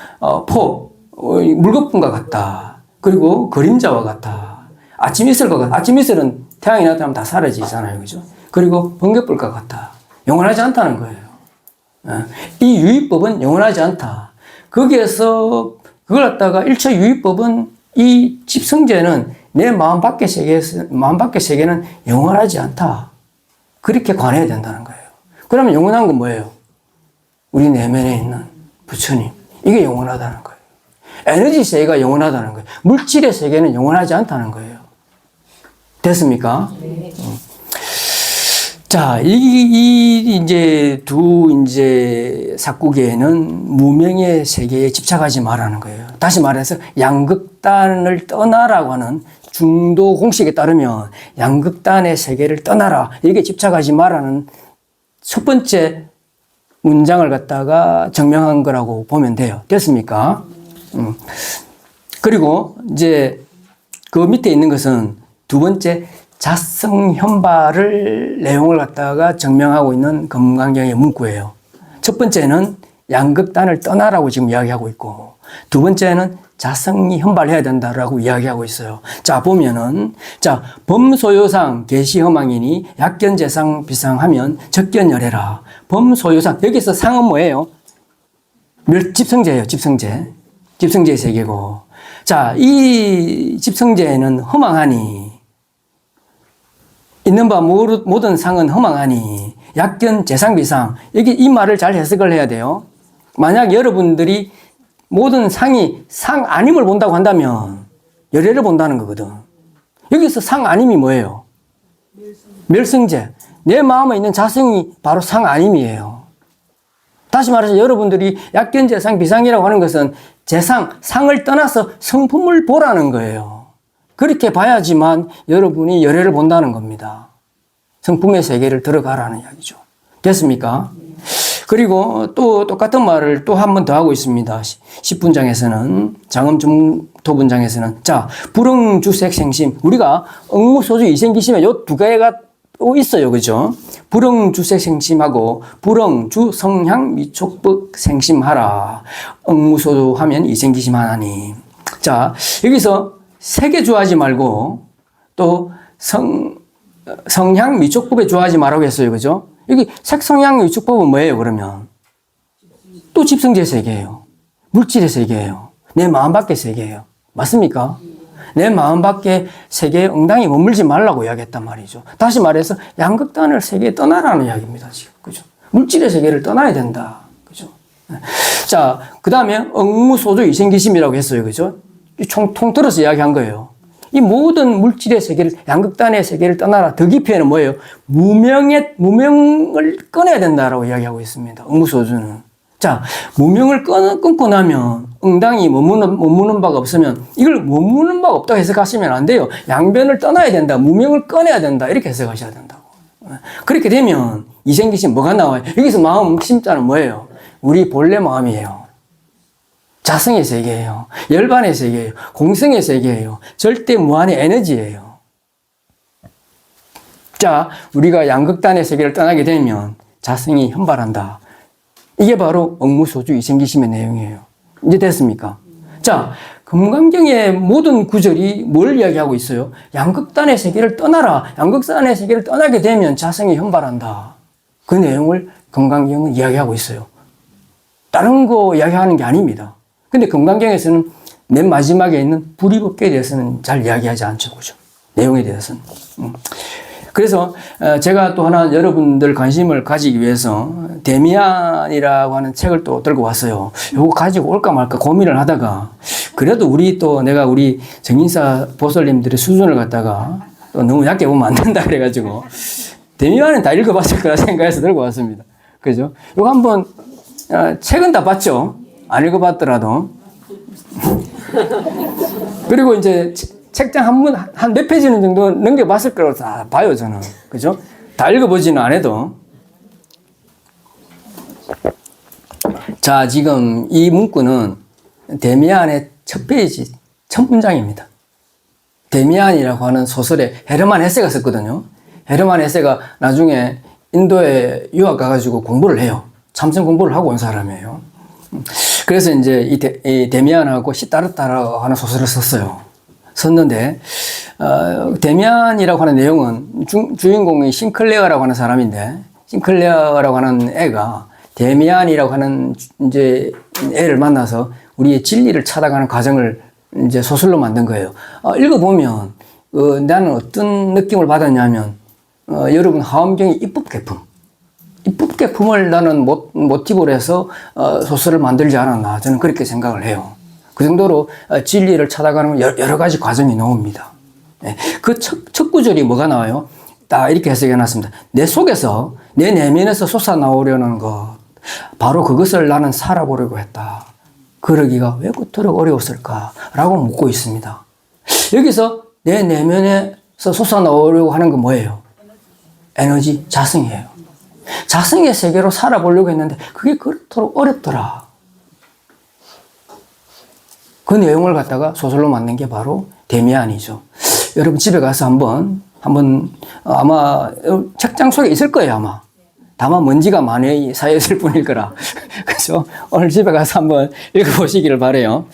물거품과 같다. 그리고 그림자와 같다. 아침 이슬과 같다. 아침 이슬은 태양이 나타나면 다 사라지잖아요. 그죠? 그리고 번개불과 같다. 영원하지 않다는 거예요. 이 유의법은 영원하지 않다. 거기에서 그걸 갖다가 일체 유의법은 이 집성제는 내 마음 밖의 세계는 영원하지 않다. 그렇게 관해야 된다는 거예요. 그러면 영원한 건 뭐예요? 우리 내면에 있는 부처님. 이게 영원하다는 거예요. 에너지 세계가 영원하다는 거예요. 물질의 세계는 영원하지 않다는 거예요. 됐습니까? 네. 자, 이제 사구계에는 무명의 세계에 집착하지 말라는 거예요. 다시 말해서 양극단을 떠나라고 하는 중도 공식에 따르면 양극단의 세계를 떠나라. 이렇게 집착하지 말라는 첫 번째 문장을 갖다가 정명한 거라고 보면 돼요. 됐습니까? 그리고 이제 그 밑에 있는 것은 두 번째 자성현발을 내용을 갖다가 증명하고 있는 금강경의 문구예요. 첫 번째는 양극단을 떠나라고 지금 이야기하고 있고, 두 번째는 자성이 현발해야 된다라고 이야기하고 있어요. 자, 보면은, 자, 범소요상 계시허망이니 약견재상 비상하면 적견열해라. 범소요상, 여기서 상은 뭐예요? 집성제예요, 집성제. 집성제의 세계고. 자, 이 집성제에는 허망하니, 있는 바 모든 상은 허망하니 약견 재상비상. 여기 이 말을 잘 해석을 해야 돼요. 만약 여러분들이 모든 상이 상 아님을 본다고 한다면 열애를 본다는 거거든. 여기서 상 아님이 뭐예요? 멸성제. 내 마음에 있는 자성이 바로 상 아님이에요. 다시 말해서 여러분들이 약견 재상 비상이라고 하는 것은 재상, 상을 떠나서 성품을 보라는 거예요. 그렇게 봐야지만 여러분이 열애를 본다는 겁니다. 성품의 세계를 들어가라는 이야기죠. 됐습니까? 그리고 또 똑같은 말을 또 한 번 더 하고 있습니다. 10분장에서는, 장엄중토분장에서는, 자, 불응주색생심. 우리가 응무소주 이생기심에 요 두 개가 또 있어요. 그죠? 불응주색생심하고 불응주성향 미촉법 생심하라. 응무소주 하면 이생기심 하나니. 자, 여기서 색에 좋아하지 말고 또 성향 미촉법에 좋아하지 말라고 했어요. 그죠? 여기 색성향 미촉법은 뭐예요, 그러면? 또 집성제 세계예요. 물질의 세계예요. 내 마음 밖의 세계예요. 맞습니까? 내 마음 밖의 세계에 응당히 머물지 말라고 이야기했단 말이죠. 다시 말해서 양극단을 세계에 떠나라는 이야기입니다, 지금. 그죠? 물질의 세계를 떠나야 된다. 그죠? 자, 그 다음에 응무소조 이생기심이라고 했어요. 그죠? 통틀어서 이야기한 거예요. 이 모든 물질의 세계를, 양극단의 세계를 떠나라. 더 깊이에는 뭐예요? 무명을 꺼내야 된다라고 이야기하고 있습니다. 응무소주는. 자, 무명을 끊고 나면 응당이 머무는 바가 없으면 이걸 머무는 바가 없다고 해석하시면 안 돼요. 양변을 떠나야 된다. 무명을 꺼내야 된다. 이렇게 해석하셔야 된다고. 그렇게 되면 이생기심 뭐가 나와요? 여기서 마음 심자는 뭐예요? 우리 본래 마음이에요. 자성의 세계예요. 열반의 세계예요. 공성의 세계예요. 절대 무한의 에너지예요. 자, 우리가 양극단의 세계를 떠나게 되면 자성이 현발한다. 이게 바로 응무소주 이생기심의 내용이에요. 이제 됐습니까? 자, 금강경의 모든 구절이 뭘 이야기하고 있어요? 양극단의 세계를 떠나라. 양극단의 세계를 떠나게 되면 자성이 현발한다. 그 내용을 금강경은 이야기하고 있어요. 다른 거 이야기하는 게 아닙니다. 근데 금강경에서는 맨 마지막에 있는 불의법계에 대해서는 잘 이야기하지 않죠. 그죠? 내용에 대해서는. 그래서 제가 또 하나 여러분들 관심을 가지기 위해서 데미안이라고 하는 책을 또 들고 왔어요. 이거 가지고 올까 말까 고민을 하다가 그래도 내가 우리 정인사 보살님들의 수준을 갖다가 또 너무 얕게 보면 안 된다 그래가지고 데미안은 다 읽어봤을 거라 생각해서 들고 왔습니다. 그죠? 이거 한번 책은 다 봤죠? 안 읽어봤더라도. 그리고 이제 책장 한 몇 페이지는 정도 넘겨봤을 거라고 다 봐요, 저는. 그죠? 다 읽어보지는 않아도. 자, 지금 이 문구는 데미안의 첫 페이지, 첫 문장입니다. 데미안이라고 하는 소설에 헤르만 헤세가 썼거든요. 헤르만 헤세가 나중에 인도에 유학 가가지고 공부를 해요. 참선 공부를 하고 온 사람이에요. 그래서 이제 이 데미안하고 시타르타라고 하는 소설을 썼어요. 썼는데, 데미안이라고 하는 내용은 주인공이 싱클레어라고 하는 사람인데, 싱클레어라고 하는 애가 데미안이라고 하는 이제 애를 만나서 우리의 진리를 찾아가는 과정을 이제 소설로 만든 거예요. 읽어보면, 나는 어떤 느낌을 받았냐면, 여러분, 하엄경의 입법계품을 나는 모티브로 해서 소설을 만들지 않았나. 저는 그렇게 생각을 해요. 그 정도로 진리를 찾아가는 여러 가지 과정이 나옵니다. 그 첫 구절이 뭐가 나와요? 딱 이렇게 해석해 놨습니다. 내 속에서, 내 내면에서 솟아나오려는 것, 바로 그것을 나는 살아보려고 했다. 그러기가 왜 그토록 어려웠을까라고 묻고 있습니다. 여기서 내 내면에서 솟아나오려고 하는 건 뭐예요? 에너지, 자성이에요. 자성의 세계로 살아보려고 했는데 그게 그렇도록 어렵더라. 그 내용을 갖다가 소설로 만든 게 바로 데미안이죠. 여러분 집에 가서 한번 아마 책장 속에 있을 거예요, 아마. 다만 먼지가 많이 쌓여있을 뿐일 거라. 그죠? 오늘 집에 가서 한번 읽어보시기를 바라요.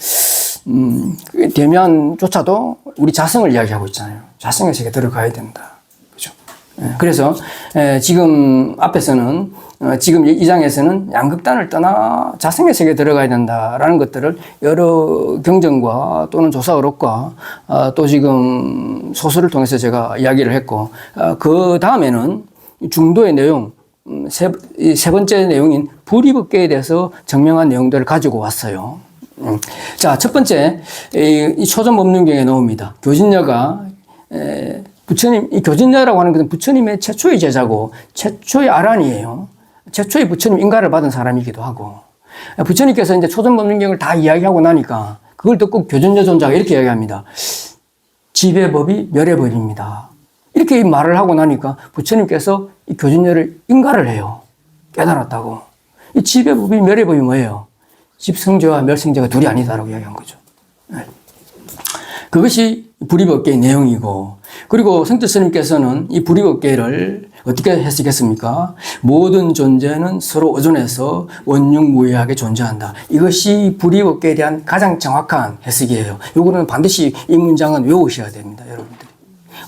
데미안조차도 우리 자성을 이야기하고 있잖아요. 자성의 세계에 들어가야 된다. 그죠? 그래서 지금 앞에서는 지금 이 장에서는 양극단을 떠나 자성의 세계에 들어가야 된다라는 것들을 여러 경전과 또는 조사어록과 또 지금 소설을 통해서 제가 이야기를 했고, 그 다음에는 중도의 내용, 세 번째 내용인 불의법계에 대해서 증명한 내용들을 가지고 왔어요. 자, 첫 번째, 이 초전법륜경에 나옵니다. 교진녀가 이 교진녀라고 하는 것은 부처님의 최초의 제자고 최초의 아란이에요. 최초의 부처님 인가를 받은 사람이기도 하고, 부처님께서 이제 초전법륜경을 다 이야기하고 나니까 그걸 듣고 교진녀 존자가 이렇게 이야기합니다. 지배법이 멸해버립니다. 이렇게 말을 하고 나니까 부처님께서 이 교진녀를 인가를 해요. 깨달았다고. 이 지배법이 멸해법이 뭐예요? 집성죄와 멸성죄가 둘이 아니다라고 이야기한 거죠. 그것이 불의법계의 내용이고, 그리고 성태 스님께서는 이 불의법계를 어떻게 해석했습니까? 모든 존재는 서로 의존해서 원흉무효하게 존재한다. 이것이 불의법계에 대한 가장 정확한 해석이에요. 요거는 반드시 이 문장은 외우셔야 됩니다, 여러분들.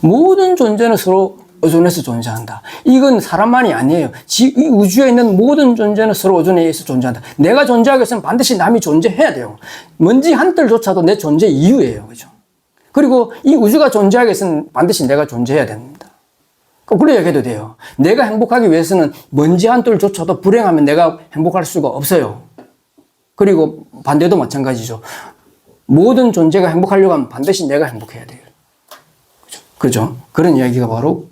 모든 존재는 서로 의존해서 존재한다. 이건 사람만이 아니에요. 이 우주에 있는 모든 존재는 서로 의존해서 존재한다. 내가 존재하기 위해서는 반드시 남이 존재해야 돼요. 먼지 한 뜰조차도 내 존재 이유예요. 그죠? 그리고 이 우주가 존재하기 위해서는 반드시 내가 존재해야 됩니다. 그래 얘기해도 돼요. 내가 행복하기 위해서는 먼지 한 뜰조차도 불행하면 내가 행복할 수가 없어요. 그리고 반대도 마찬가지죠. 모든 존재가 행복하려고 하면 반드시 내가 행복해야 돼요. 그죠? 그런 이야기가 바로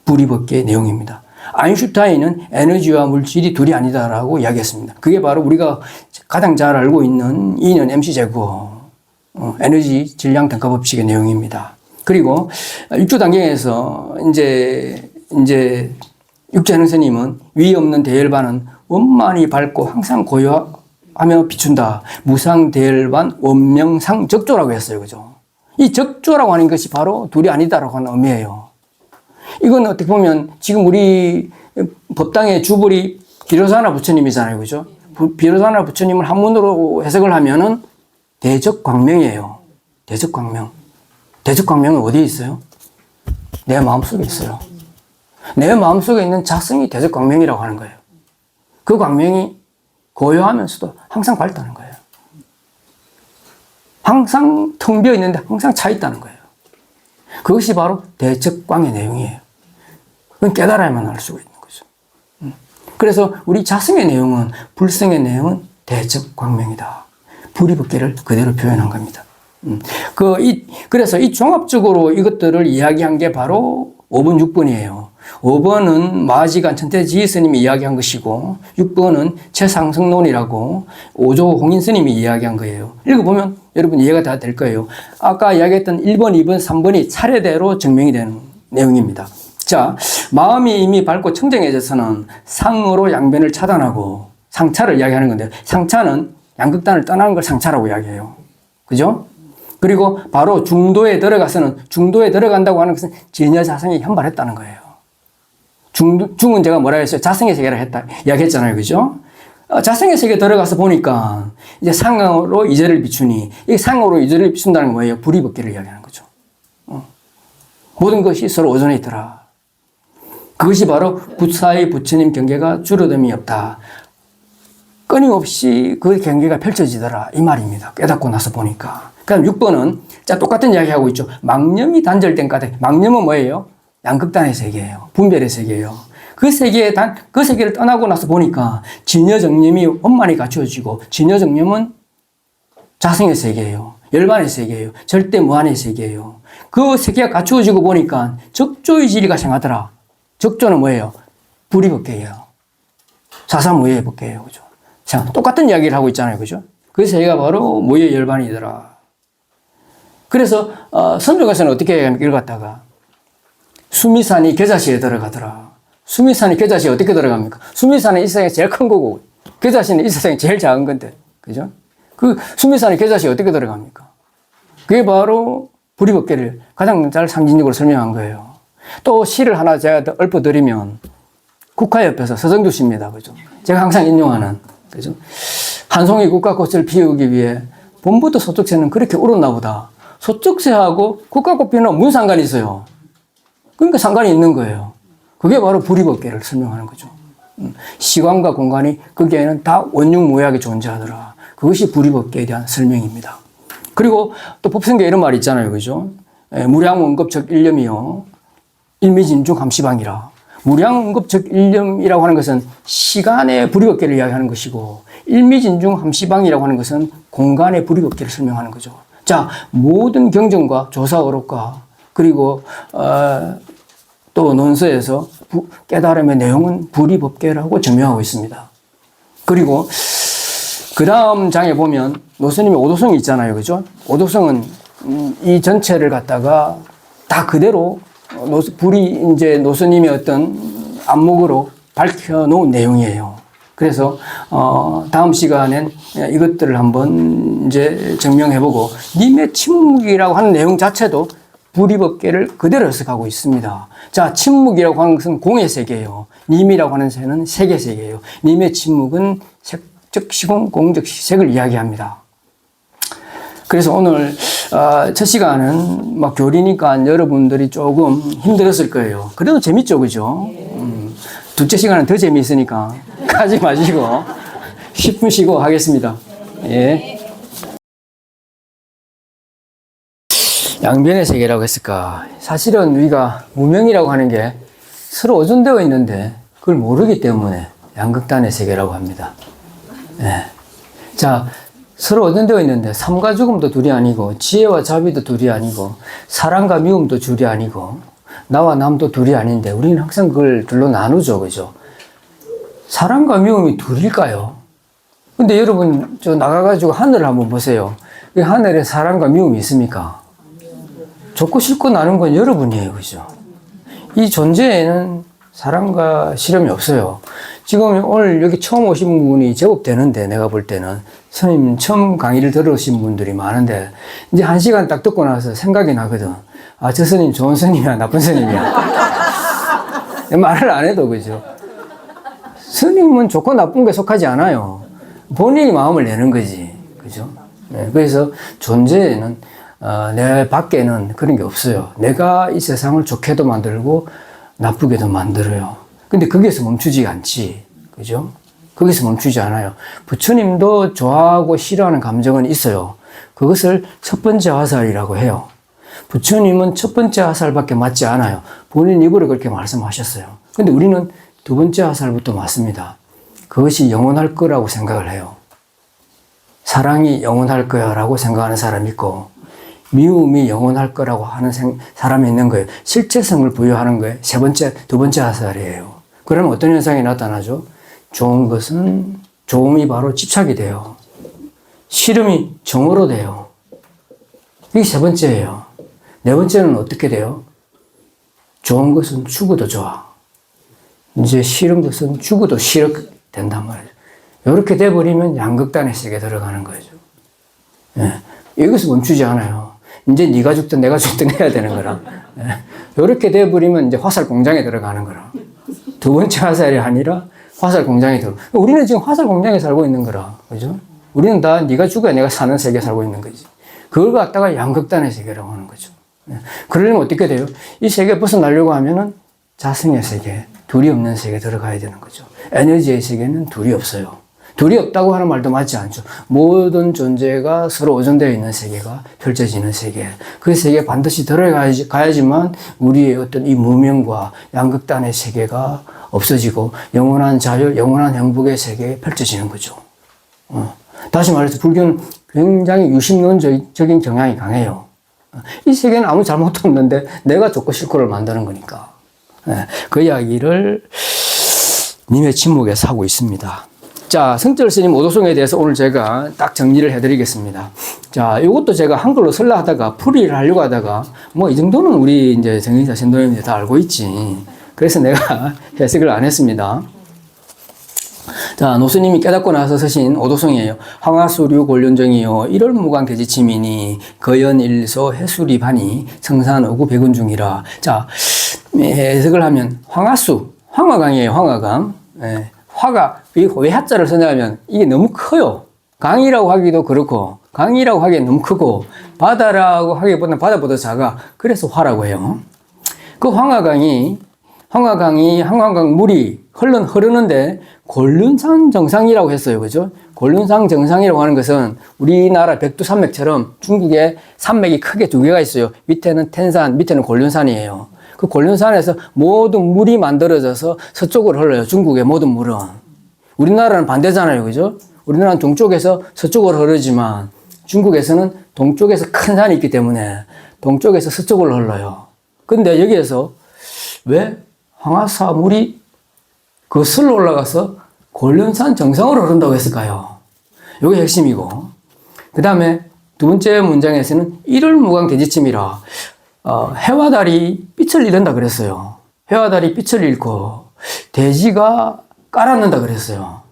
불의법계의 내용입니다. 아인슈타인은 에너지와 물질이 둘이 아니다라고 이야기했습니다. 그게 바로 우리가 가장 잘 알고 있는 2년 MC-제거 에너지 질량 등가 법칙의 내용입니다. 그리고 육조 단경에서 이제 육자능 스님은 위 없는 대열반은 원만히 밝고 항상 고요하며 비춘다. 무상대열반 원명상적조라고 했어요. 그죠? 이 적조라고 하는 것이 바로 둘이 아니다라고 하는 의미예요. 이건 어떻게 보면 지금 우리 법당의 주벌이 비로사나 부처님이잖아요. 그죠? 비로사나 부처님을 한문으로 해석을 하면은 대적광명이에요. 대적광명. 대적광명은 어디에 있어요? 내 마음속에 있어요. 내 마음속에 있는 자성이 대적광명이라고 하는 거예요. 그 광명이 고요하면서도 항상 밝다는 거예요. 항상 텅 비어 있는데 항상 차 있다는 거예요. 그것이 바로 대적광의 내용이에요. 그건 깨달아야만 알 수가 있는 거죠. 그래서 우리 자성의 내용은, 불성의 내용은 대적광명이다. 불이법계를 그대로 표현한 겁니다. 그래서 이 종합적으로 이것들을 이야기한 게 바로 5번, 6번이에요. 5번은 마지간 천태지 스님이 이야기한 것이고, 6번은 최상승론이라고 오조 홍인 스님이 이야기한 거예요. 읽어보면 여러분 이해가 다 될 거예요. 아까 이야기했던 1번, 2번, 3번이 차례대로 증명이 되는 내용입니다. 자, 마음이 이미 밝고 청정해져서는 상으로 양변을 차단하고, 상차를 이야기하는 건데요. 상차는 양극단을 떠나는 걸 상차라고 이야기해요. 그죠? 그리고 바로 중도에 들어가서는, 중도에 들어간다고 하는 것은 진여자성이 현발했다는 거예요. 중은 제가 뭐라 했어요? 자성의 세계라 했다 이야기했잖아요. 그죠? 자성의 세계에 들어가서 보니까 이제 상으로 이제를 비추니, 이 상으로 이제를 비춘다는 건 뭐예요? 불이법계를 이야기하는 거죠. 모든 것이 서로 오존해 있더라. 그것이 바로 부사의 부처님 경계가 줄어듦이 없다. 끊임없이 그 경계가 펼쳐지더라. 이 말입니다. 깨닫고 나서 보니까. 그다음 6번은 자, 똑같은 이야기 하고 있죠. 망념이 단절된 까닭. 망념은 뭐예요? 양극단의 세계예요. 분별의 세계예요. 그 세계를 떠나고 나서 보니까 진여정념이 원만히 갖추어지고, 진여정념은 자성의 세계예요. 열반의 세계예요. 절대 무한의 세계예요. 그 세계가 갖추어지고 보니까 적조의 진리가 생하더라. 적조는 뭐예요? 불이법계예요. 사사무예의 법계예요. 그죠? 자, 똑같은 이야기를 하고 있잖아요. 그죠? 그 세계가 바로 무예 열반이더라. 그래서 선종에서는 어떻게 읽었다가 수미산이 겨자씨에 들어가더라. 수미산이 겨자씨에 어떻게 들어갑니까? 수미산은 이 세상에 제일 큰 거고, 겨자씨는 이 세상에 제일 작은 건데, 그죠? 그 수미산이 겨자씨에 어떻게 들어갑니까? 그게 바로 불이법계를 가장 잘 상징적으로 설명한 거예요. 또 시를 하나 제가 읊어드리면, 국화옆에서 서정두 시입니다. 그죠? 제가 항상 인용하는, 그죠? 한 송이 국화꽃을 피우기 위해 봄부터 소쩍새는 그렇게 울었나 보다. 소쩍새하고 국화꽃 피우는 무슨 상관이 있어요? 그러니까 상관이 있는 거예요. 그게 바로 불이법계를 설명하는 거죠. 시간과 공간이 거기에는 다 원흉무약이 존재하더라. 그것이 불이법계에 대한 설명입니다. 그리고 또 법성계에 이런 말이 있잖아요. 그죠? 무량원급적 일념이요. 일미진중 함시방이라. 무량원급적 일념이라고 하는 것은 시간의 불이법계를 이야기하는 것이고, 일미진중 함시방이라고 하는 것은 공간의 불이법계를 설명하는 거죠. 자, 모든 경전과 조사어록과 그리고 또 논서에서 깨달음의 내용은 불이법계라고 증명하고 있습니다. 그리고 그 다음 장에 보면 노스님의 오도성이 있잖아요. 그죠? 오도성은 이 전체를 갖다가 다 그대로 이제 노스님의 어떤 안목으로 밝혀놓은 내용이에요. 그래서 다음 시간엔 이것들을 한번 이제 증명해보고, 님의 침묵이라고 하는 내용 자체도 불이법계를 그대로 해석하고 있습니다. 자, 침묵이라고 하는 것은 공의 세계예요. 님이라고 하는 세는 색의 세계예요. 님의 침묵은 색적 시공, 공적 시색을 이야기합니다. 그래서 오늘 첫 시간은 막 교리니까 여러분들이 조금 힘들었을 거예요. 그래도 재밌죠, 그죠? 둘째 시간은 더 재미있으니까 가지 마시고 10분 쉬고 하겠습니다. 예. 양변의 세계라고 했을까? 사실은 우리가 무명이라고 하는 게 서로 오존되어 있는데 그걸 모르기 때문에 양극단의 세계라고 합니다. 예. 자, 서로 오존되어 있는데 삶과 죽음도 둘이 아니고, 지혜와 자비도 둘이 아니고, 사랑과 미움도 둘이 아니고, 나와 남도 둘이 아닌데 우리는 항상 그걸 둘로 나누죠. 그죠? 사랑과 미움이 둘일까요? 근데 여러분 저 나가가지고 하늘을 한번 보세요. 이 하늘에 사랑과 미움이 있습니까? 좋고 싫고 나눈 건 여러분이에요. 그죠? 이 존재에는 사랑과 싫음이 없어요. 지금 오늘 여기 처음 오신 분이 제법 되는데, 내가 볼 때는 스님 처음 강의를 들으신 분들이 많은데, 이제 1시간 딱 듣고 나서 생각이 나거든. 아, 저 스님 좋은 스님이야, 나쁜 스님이야. 말을 안 해도, 그죠? 스님은 좋고 나쁜 게 속하지 않아요. 본인이 마음을 내는 거지. 그죠? 네, 그래서 존재에는, 내 밖에는 그런 게 없어요. 내가 이 세상을 좋게도 만들고 나쁘게도 만들어요. 근데 거기에서 멈추지 않지. 그죠? 거기서 멈추지 않아요. 부처님도 좋아하고 싫어하는 감정은 있어요. 그것을 첫 번째 화살이라고 해요. 부처님은 첫 번째 화살밖에 맞지 않아요. 본인 입으로 그렇게 말씀하셨어요. 근데 우리는 두 번째 화살부터 맞습니다. 그것이 영원할 거라고 생각을 해요. 사랑이 영원할 거야 라고 생각하는 사람이 있고, 미움이 영원할 거라고 하는 사람이 있는 거예요. 실체성을 부여하는 거예요. 두 번째 화살이에요. 그러면 어떤 현상이 나타나죠? 좋은 것은, 좋음이 바로 집착이 돼요. 싫음이 정으로 돼요. 이게 세 번째예요. 네 번째는 어떻게 돼요? 좋은 것은 죽어도 좋아. 이제 싫은 것은 죽어도 싫어 된단 말이에요. 이렇게 돼버리면 양극단의 세계에 들어가는 거죠. 예. 여기서 멈추지 않아요. 이제 네가 죽든 내가 죽든 해야 되는 거라. 예. 이렇게 돼버리면 이제 화살 공장에 들어가는 거라. 두 번째 화살이 아니라 화살 공장에 들어. 우리는 지금 화살 공장에 살고 있는 거라. 그죠? 우리는 다 네가 죽어야 내가 사는 세계에 살고 있는 거지. 그걸 갖다가 양극단의 세계라고 하는 거죠. 예. 그러려면 어떻게 돼요? 이 세계 벗어나려고 하면은 자성의 세계, 둘이 없는 세계에 들어가야 되는 거죠. 에너지의 세계는 둘이 없어요. 둘이 없다고 하는 말도 맞지 않죠. 모든 존재가 서로 오존되어 있는 세계가 펼쳐지는 세계. 그 세계에 반드시 들어가야지만 우리의 어떤 이 무명과 양극단의 세계가 없어지고 영원한 자유, 영원한 행복의 세계에 펼쳐지는 거죠. 다시 말해서 불교는 굉장히 유심론적인 경향이 강해요. 이 세계는 아무 잘못도 없는데 내가 좋고 싫고를 만드는 거니까. 그 이야기를 님의 침묵에서 하고 있습니다. 자, 성철 스님 오도송에 대해서 오늘 제가 딱 정리를 해드리겠습니다. 자, 이것도 제가 한글로 설라 하다가 풀이를 하려고 하다가 뭐 이 정도는 우리 이제 정의자 신도님들이 다 알고 있지. 그래서 내가 해석을 안 했습니다. 자, 노스님이 깨닫고 나서 쓰신 오도송이에요. 황화수류 곤륜정이요 일월무관 계지치미니 거연일소 해수리반이 청산어구 백운중이라. 자, 해석을 하면 황화강이에요. 황화강. 예. 화가 왜 하자를 쓰냐면 이게 너무 커요. 강이라고 하기도 그렇고 강이라고 하기엔 너무 크고 바다라고 하기보다는 바다보다 작아. 그래서 화라고 해요. 그 황화강 물이 흐르는데 곤륜산 정상이라고 했어요. 그죠? 곤륜산 정상이라고 하는 것은 우리나라 백두산맥처럼 중국에 산맥이 크게 두 개가 있어요. 밑에는 텐산, 밑에는 곤륜산이에요. 그 곤륜산에서 모든 물이 만들어져서 서쪽으로 흘러요. 중국의 모든 물은. 우리나라는 반대잖아요. 그죠? 우리나라는 동쪽에서 서쪽으로 흐르지만 중국에서는 동쪽에서 큰 산이 있기 때문에 동쪽에서 서쪽으로 흘러요. 근데 여기에서 왜 황화사 물이 거슬러 올라가서 곤륜산 정상으로 흐른다고 했을까요? 이게 핵심이고. 그 다음에 두 번째 문장에서는 일월무광 대지침이라. 해와 달이 빛을 잃는다 그랬어요. 해와 달이 빛을 잃고 대지가 깔아는다 그랬어요.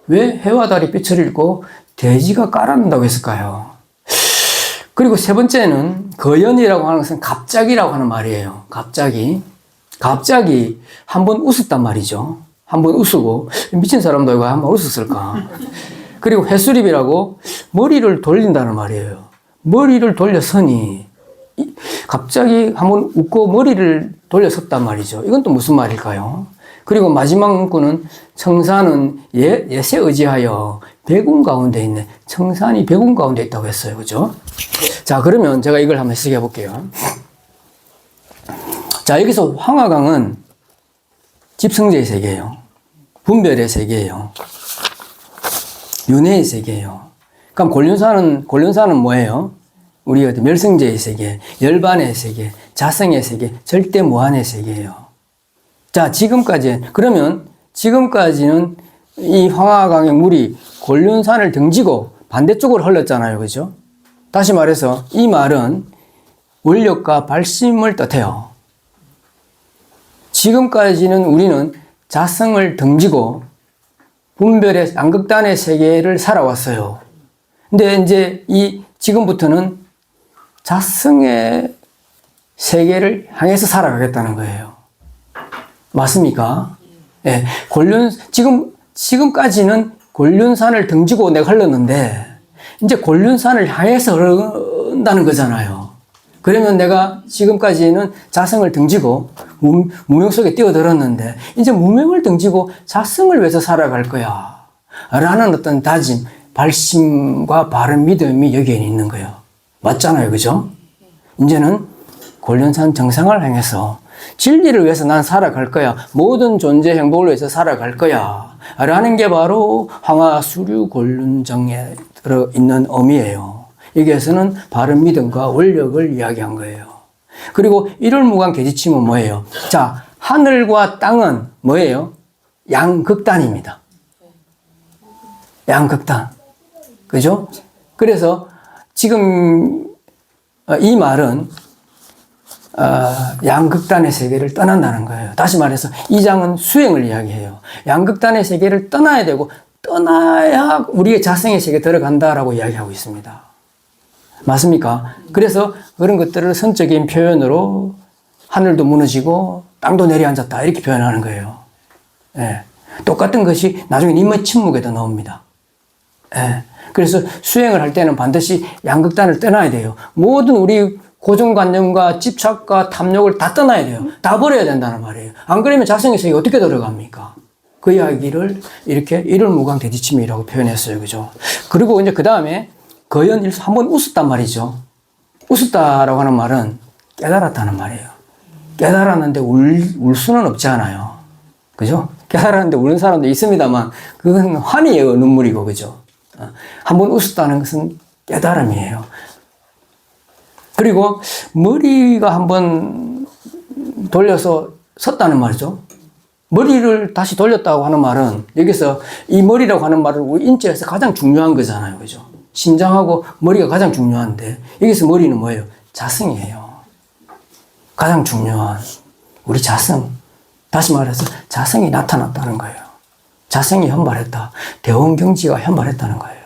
왜 해와 달이 빛을 잃고 대지가 깔아는다고 했을까요? 그리고 세 번째는 거연이라고 하는 것은 갑자기라고 하는 말이에요. 갑자기 한번 웃었단 말이죠. 한번 웃고 미친 사람도 이거 한번 웃었을까? 그리고 해수립이라고 머리를 돌린다는 말이에요. 머리를 돌려서니 갑자기 한번 웃고 머리를 돌려섰단 말이죠. 이건 또 무슨 말일까요? 그리고 마지막 문구는 청산은 예세 의지하여 백운 가운데 있네. 청산이 백운 가운데 있다고 했어요. 그죠? 자, 그러면 제가 이걸 한번 해석해 볼게요. 자, 여기서 황화강은 집성제의 세계예요. 분별의 세계예요. 윤회의 세계예요. 그럼 곤륜산은 뭐예요? 우리 멸성제의 세계, 열반의 세계, 자성의 세계, 절대 무한의 세계예요. 자, 그러면 지금까지는 이 황화강의 물이 곤륜산을 등지고 반대쪽으로 흘렀잖아요. 그죠? 다시 말해서 이 말은 원력과 발심을 뜻해요. 지금까지는 우리는 자성을 등지고 분별의 양극단의 세계를 살아왔어요. 근데 이제 지금부터는 자성의 세계를 향해서 살아가겠다는 거예요. 맞습니까? 예. 지금까지는 곤륜산을 등지고 내가 흘렀는데, 이제 곤륜산을 향해서 흐른다는 거잖아요. 그러면 내가 지금까지는 자성을 등지고 무명 속에 뛰어들었는데, 이제 무명을 등지고 자성을 위해서 살아갈 거야. 라는 어떤 다짐, 발심과 바른 믿음이 여기에 있는 거예요. 맞잖아요. 그죠? 이제는 권련산 정상을 향해서 진리를 위해서 난 살아갈 거야. 모든 존재 행복을 위해서 살아갈 거야. 라는 게 바로 황화수류 권륜정에 들어있는 의미예요. 여기에서는 바른 믿음과 원력을 이야기한 거예요. 그리고 일월무관 계지침은 뭐예요? 자, 하늘과 땅은 뭐예요? 양극단입니다. 양극단. 그죠? 그래서 지금 이 말은 양극단의 세계를 떠난다는 거예요. 다시 말해서 이 장은 수행을 이야기해요. 양극단의 세계를 떠나야 되고 떠나야 우리의 자성의 세계에 들어간다라고 이야기하고 있습니다. 맞습니까? 그래서 그런 것들을 선적인 표현으로 하늘도 무너지고 땅도 내려앉았다 이렇게 표현하는 거예요. 예. 똑같은 것이 나중에 님의 침묵에도 나옵니다. 예. 그래서 수행을 할 때는 반드시 양극단을 떠나야 돼요. 모든 우리 고정관념과 집착과 탐욕을 다 떠나야 돼요. 다 버려야 된다는 말이에요. 안 그러면 자성의 세계에 어떻게 들어갑니까? 그 이야기를 이렇게 일월무광 대지침이라고 표현했어요. 그죠? 그리고 이제 그 다음에 거연 한번 웃었단 말이죠. 웃었다라고 하는 말은 깨달았다는 말이에요. 깨달았는데 울 수는 없지 않아요. 그죠? 깨달았는데 우는 사람도 있습니다만 그건 환희의 눈물이고, 그죠? 한번 웃었다는 것은 깨달음이에요. 그리고 머리가 한번 돌려서 섰다는 말이죠. 머리를 다시 돌렸다고 하는 말은 여기서 이 머리라고 하는 말은 우리 인체에서 가장 중요한 거잖아요. 그죠? 심장하고 머리가 가장 중요한데 여기서 머리는 뭐예요? 자성이에요. 가장 중요한 우리 자성. 다시 말해서 자성이 나타났다는 거예요. 자성이 현발했다. 대원경지가 현발했다는 거예요.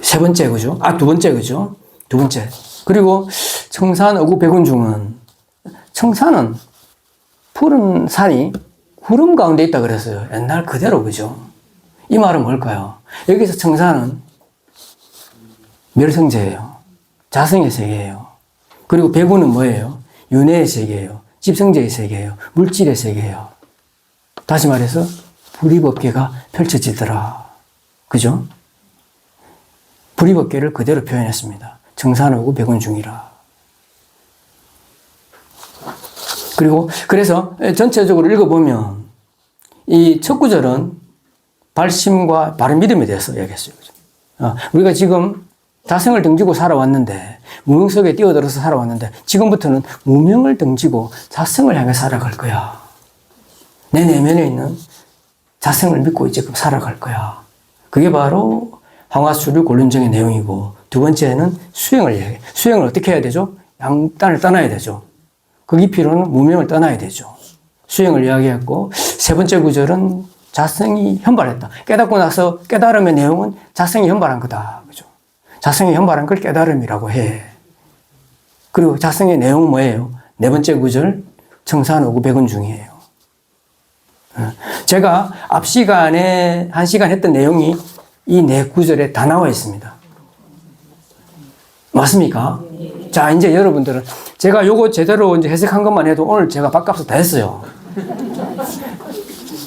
세 번째, 그죠? 두 번째, 그죠? 두 번째. 그리고 청산, 어구, 백운중은 청산은 푸른 산이 구름 가운데 있다 그랬어요. 옛날 그대로, 그죠? 이 말은 뭘까요? 여기서 청산은 멸성제예요. 자성의 세계예요. 그리고 백운은 뭐예요? 윤회의 세계예요. 집성제의 세계예요. 물질의 세계예요. 다시 말해서 불이법계가 펼쳐지더라. 그죠? 불이법계를 그대로 표현했습니다. 청산하고 백운중이라. 그리고 그래서 전체적으로 읽어보면 이 첫 구절은 발심과 바른 믿음에 대해서 이야기했어요. 우리가 지금 자성을 등지고 살아왔는데 무명 속에 뛰어들어서 살아왔는데 지금부터는 무명을 등지고 자성을 향해 살아갈 거야. 내 내면에 있는 자성을 믿고 이제 살아갈 거야. 그게 바로 황화수류 권륜정의 내용이고, 두 번째는 수행을 이야기해요. 수행을 어떻게 해야 되죠? 양단을 떠나야 되죠. 그 깊이로는 무명을 떠나야 되죠. 수행을 이야기했고, 세 번째 구절은 자성이 현발했다. 깨닫고 나서 깨달음의 내용은 자성이 현발한 거다. 그죠? 자성이 현발한 걸 깨달음이라고 해. 그리고 자성의 내용은 뭐예요? 네 번째 구절, 청산오구 백운중이에요. 제가 앞 시간에 1시간 했던 내용이 이 네 구절에 다 나와 있습니다. 맞습니까? 자, 이제 여러분들은 제가 요거 제대로 이제 해석한 것만 해도 오늘 제가 밥값을 다 했어요.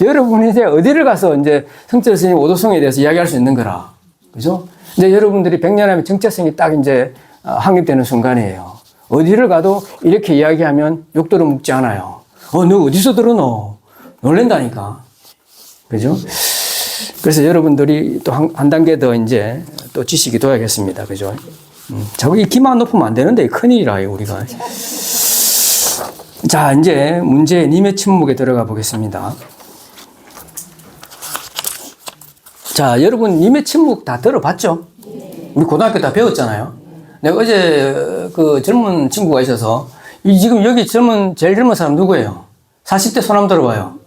여러분이 이제 어디를 가서 이제 성철 스님 오도성에 대해서 이야기할 수 있는 거라. 그죠? 이제 여러분들이 100년 하면 정체성이 딱 이제 확립되는 순간이에요. 어디를 가도 이렇게 이야기하면 욕도로 묵지 않아요. 너 어디서 들어노? 놀랜다니까. 그죠? 그래서 여러분들이 또 한 단계 더 이제 또 지식이 둬야겠습니다. 그죠? 자꾸 이 기만 높으면 안 되는데 큰일이라, 우리가. 자, 이제 문제 님의 침묵에 들어가 보겠습니다. 자, 여러분 님의 침묵 다 들어봤죠? 우리 고등학교 다 배웠잖아요. 내가 어제 그 젊은 친구가 있어서 지금 여기 제일 젊은 사람 누구예요? 40대 손 한번 들어봐요.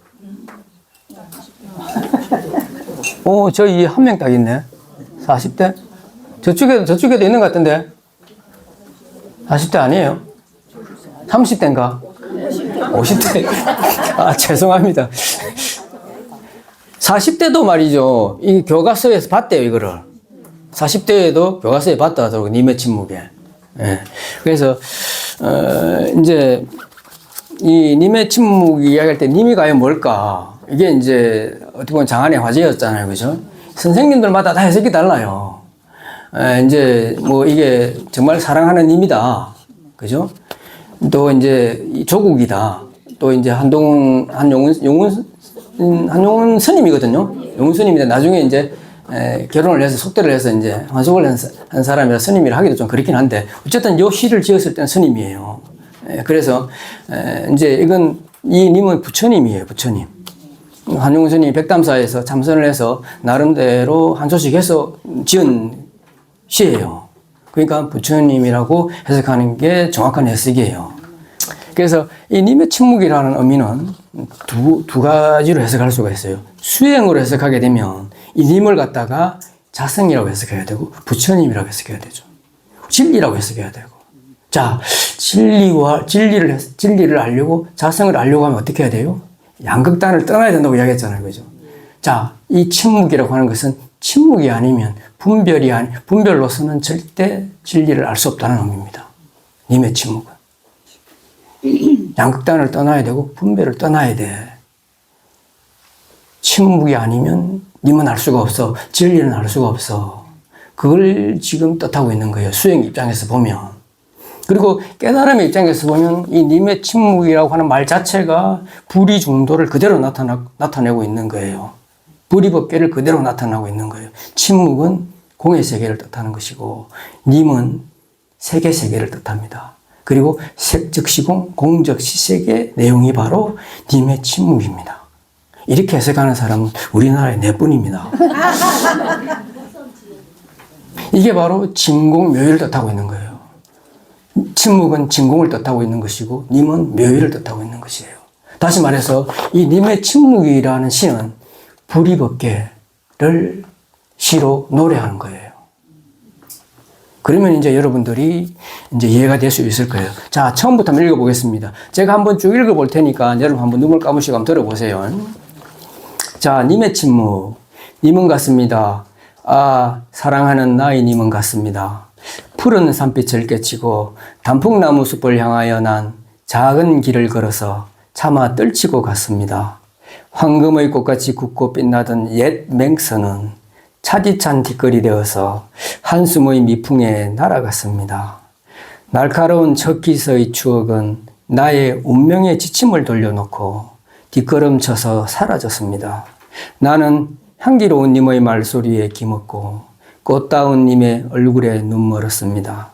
저기 한 명 딱 있네. 40대? 저쪽에도 있는 것 같은데. 40대 아니에요? 30대인가? 50대? 죄송합니다. 40대도 말이죠. 이 교과서에서 봤대요, 이거를. 40대에도 교과서에 봤다 하더라고, 님의 침묵에. 예. 그래서, 이제, 이 님의 침묵 이야기할 때 님이 과연 뭘까? 이게 이제 어떻게 보면 장안의 화제였잖아요. 그죠? 선생님들마다 다 해석이 달라요. 이제 뭐 이게 정말 사랑하는 님이다. 그죠? 또 이제 조국이다. 또 이제 한용운 스님이거든요. 용운 스님인데 나중에 이제 결혼을 해서 속대를 해서 이제 환속을 한 사람이라 스님이라 하기도 좀 그렇긴 한데 어쨌든 요 시를 지었을 때는 스님이에요. 그래서 이제 이건 이 님은 부처님이에요. 부처님. 한용운 스님이 백담사에서 참선을 해서 나름대로 한 소식 해서 지은 시예요. 그러니까 부처님이라고 해석하는 게 정확한 해석이에요. 그래서 이 님의 침묵이라는 의미는 두 가지로 해석할 수가 있어요. 수행으로 해석하게 되면 이 님을 갖다가 자성이라고 해석해야 되고 부처님이라고 해석해야 되죠. 진리라고 해석해야 되고. 자, 진리를 알려고 자성을 알려고 하면 어떻게 해야 돼요? 양극단을 떠나야 된다고 이야기했잖아요. 그죠? 자, 이 침묵이라고 하는 것은 침묵이 아니면 분별로서는 절대 진리를 알 수 없다는 의미입니다. 님의 침묵은. 양극단을 떠나야 되고 분별을 떠나야 돼. 침묵이 아니면 님은 알 수가 없어. 진리는 알 수가 없어. 그걸 지금 뜻하고 있는 거예요. 수행 입장에서 보면. 그리고 깨달음의 입장에서 보면 이 님의 침묵이라고 하는 말 자체가 불의 중도를 그대로 나타내고 있는 거예요. 불의법계를 그대로 나타나고 있는 거예요. 침묵은 공의 세계를 뜻하는 것이고 님은 세계 세계를 뜻합니다. 그리고 색즉시공, 공즉시색의 내용이 바로 님의 침묵입니다. 이렇게 해석하는 사람은 우리나라에 네뿐입니다. 이게 바로 진공, 묘의를 뜻하고 있는 거예요. 침묵은 진공을 뜻하고 있는 것이고 님은 묘의를 뜻하고 있는 것이에요. 다시 말해서 이 님의 침묵이라는 시는 불의법계를 시로 노래하는 거예요. 그러면 이제 여러분들이 이제 이해가 될 수 있을 거예요. 자, 처음부터 한번 읽어보겠습니다. 제가 한번 쭉 읽어볼 테니까 여러분 한번 눈을 감으시고 한번 들어보세요. 자, 님의 침묵. 님은 같습니다. 아, 사랑하는 나의 님은 같습니다. 푸른 산빛을 깨치고 단풍나무 숲을 향하여 난 작은 길을 걸어서 차마 떨치고 갔습니다. 황금의 꽃같이 굳고 빛나던 옛 맹서는 차디찬 뒷걸이 되어서 한숨의 미풍에 날아갔습니다. 날카로운 척기서의 추억은 나의 운명의 지침을 돌려놓고 뒷걸음쳐서 사라졌습니다. 나는 향기로운 님의 말소리에 기먹고 꽃다운 님의 얼굴에 눈멀었습니다.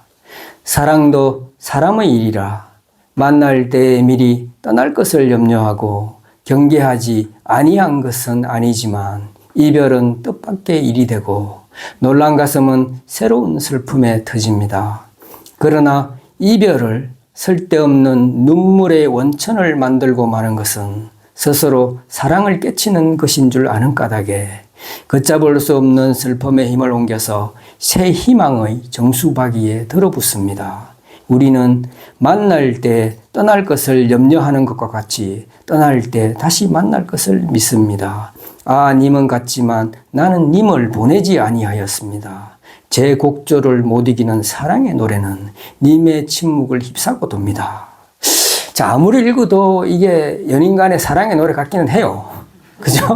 사랑도 사람의 일이라 만날 때에 미리 떠날 것을 염려하고 경계하지 아니한 것은 아니지만 이별은 뜻밖의 일이 되고 놀란 가슴은 새로운 슬픔에 터집니다. 그러나 이별을 쓸데없는 눈물의 원천을 만들고 마는 것은 스스로 사랑을 깨치는 것인 줄 아는 까닭에 걷잡을 수 없는 슬픔의 힘을 옮겨서 새 희망의 정수박이에 들어붙습니다. 우리는 만날 때 떠날 것을 염려하는 것과 같이 떠날 때 다시 만날 것을 믿습니다. 아, 님은 같지만 나는 님을 보내지 아니하였습니다. 제 곡조를 못 이기는 사랑의 노래는 님의 침묵을 휩싸고 돕니다. 자, 아무리 읽어도 이게 연인 간의 사랑의 노래 같기는 해요. 그죠?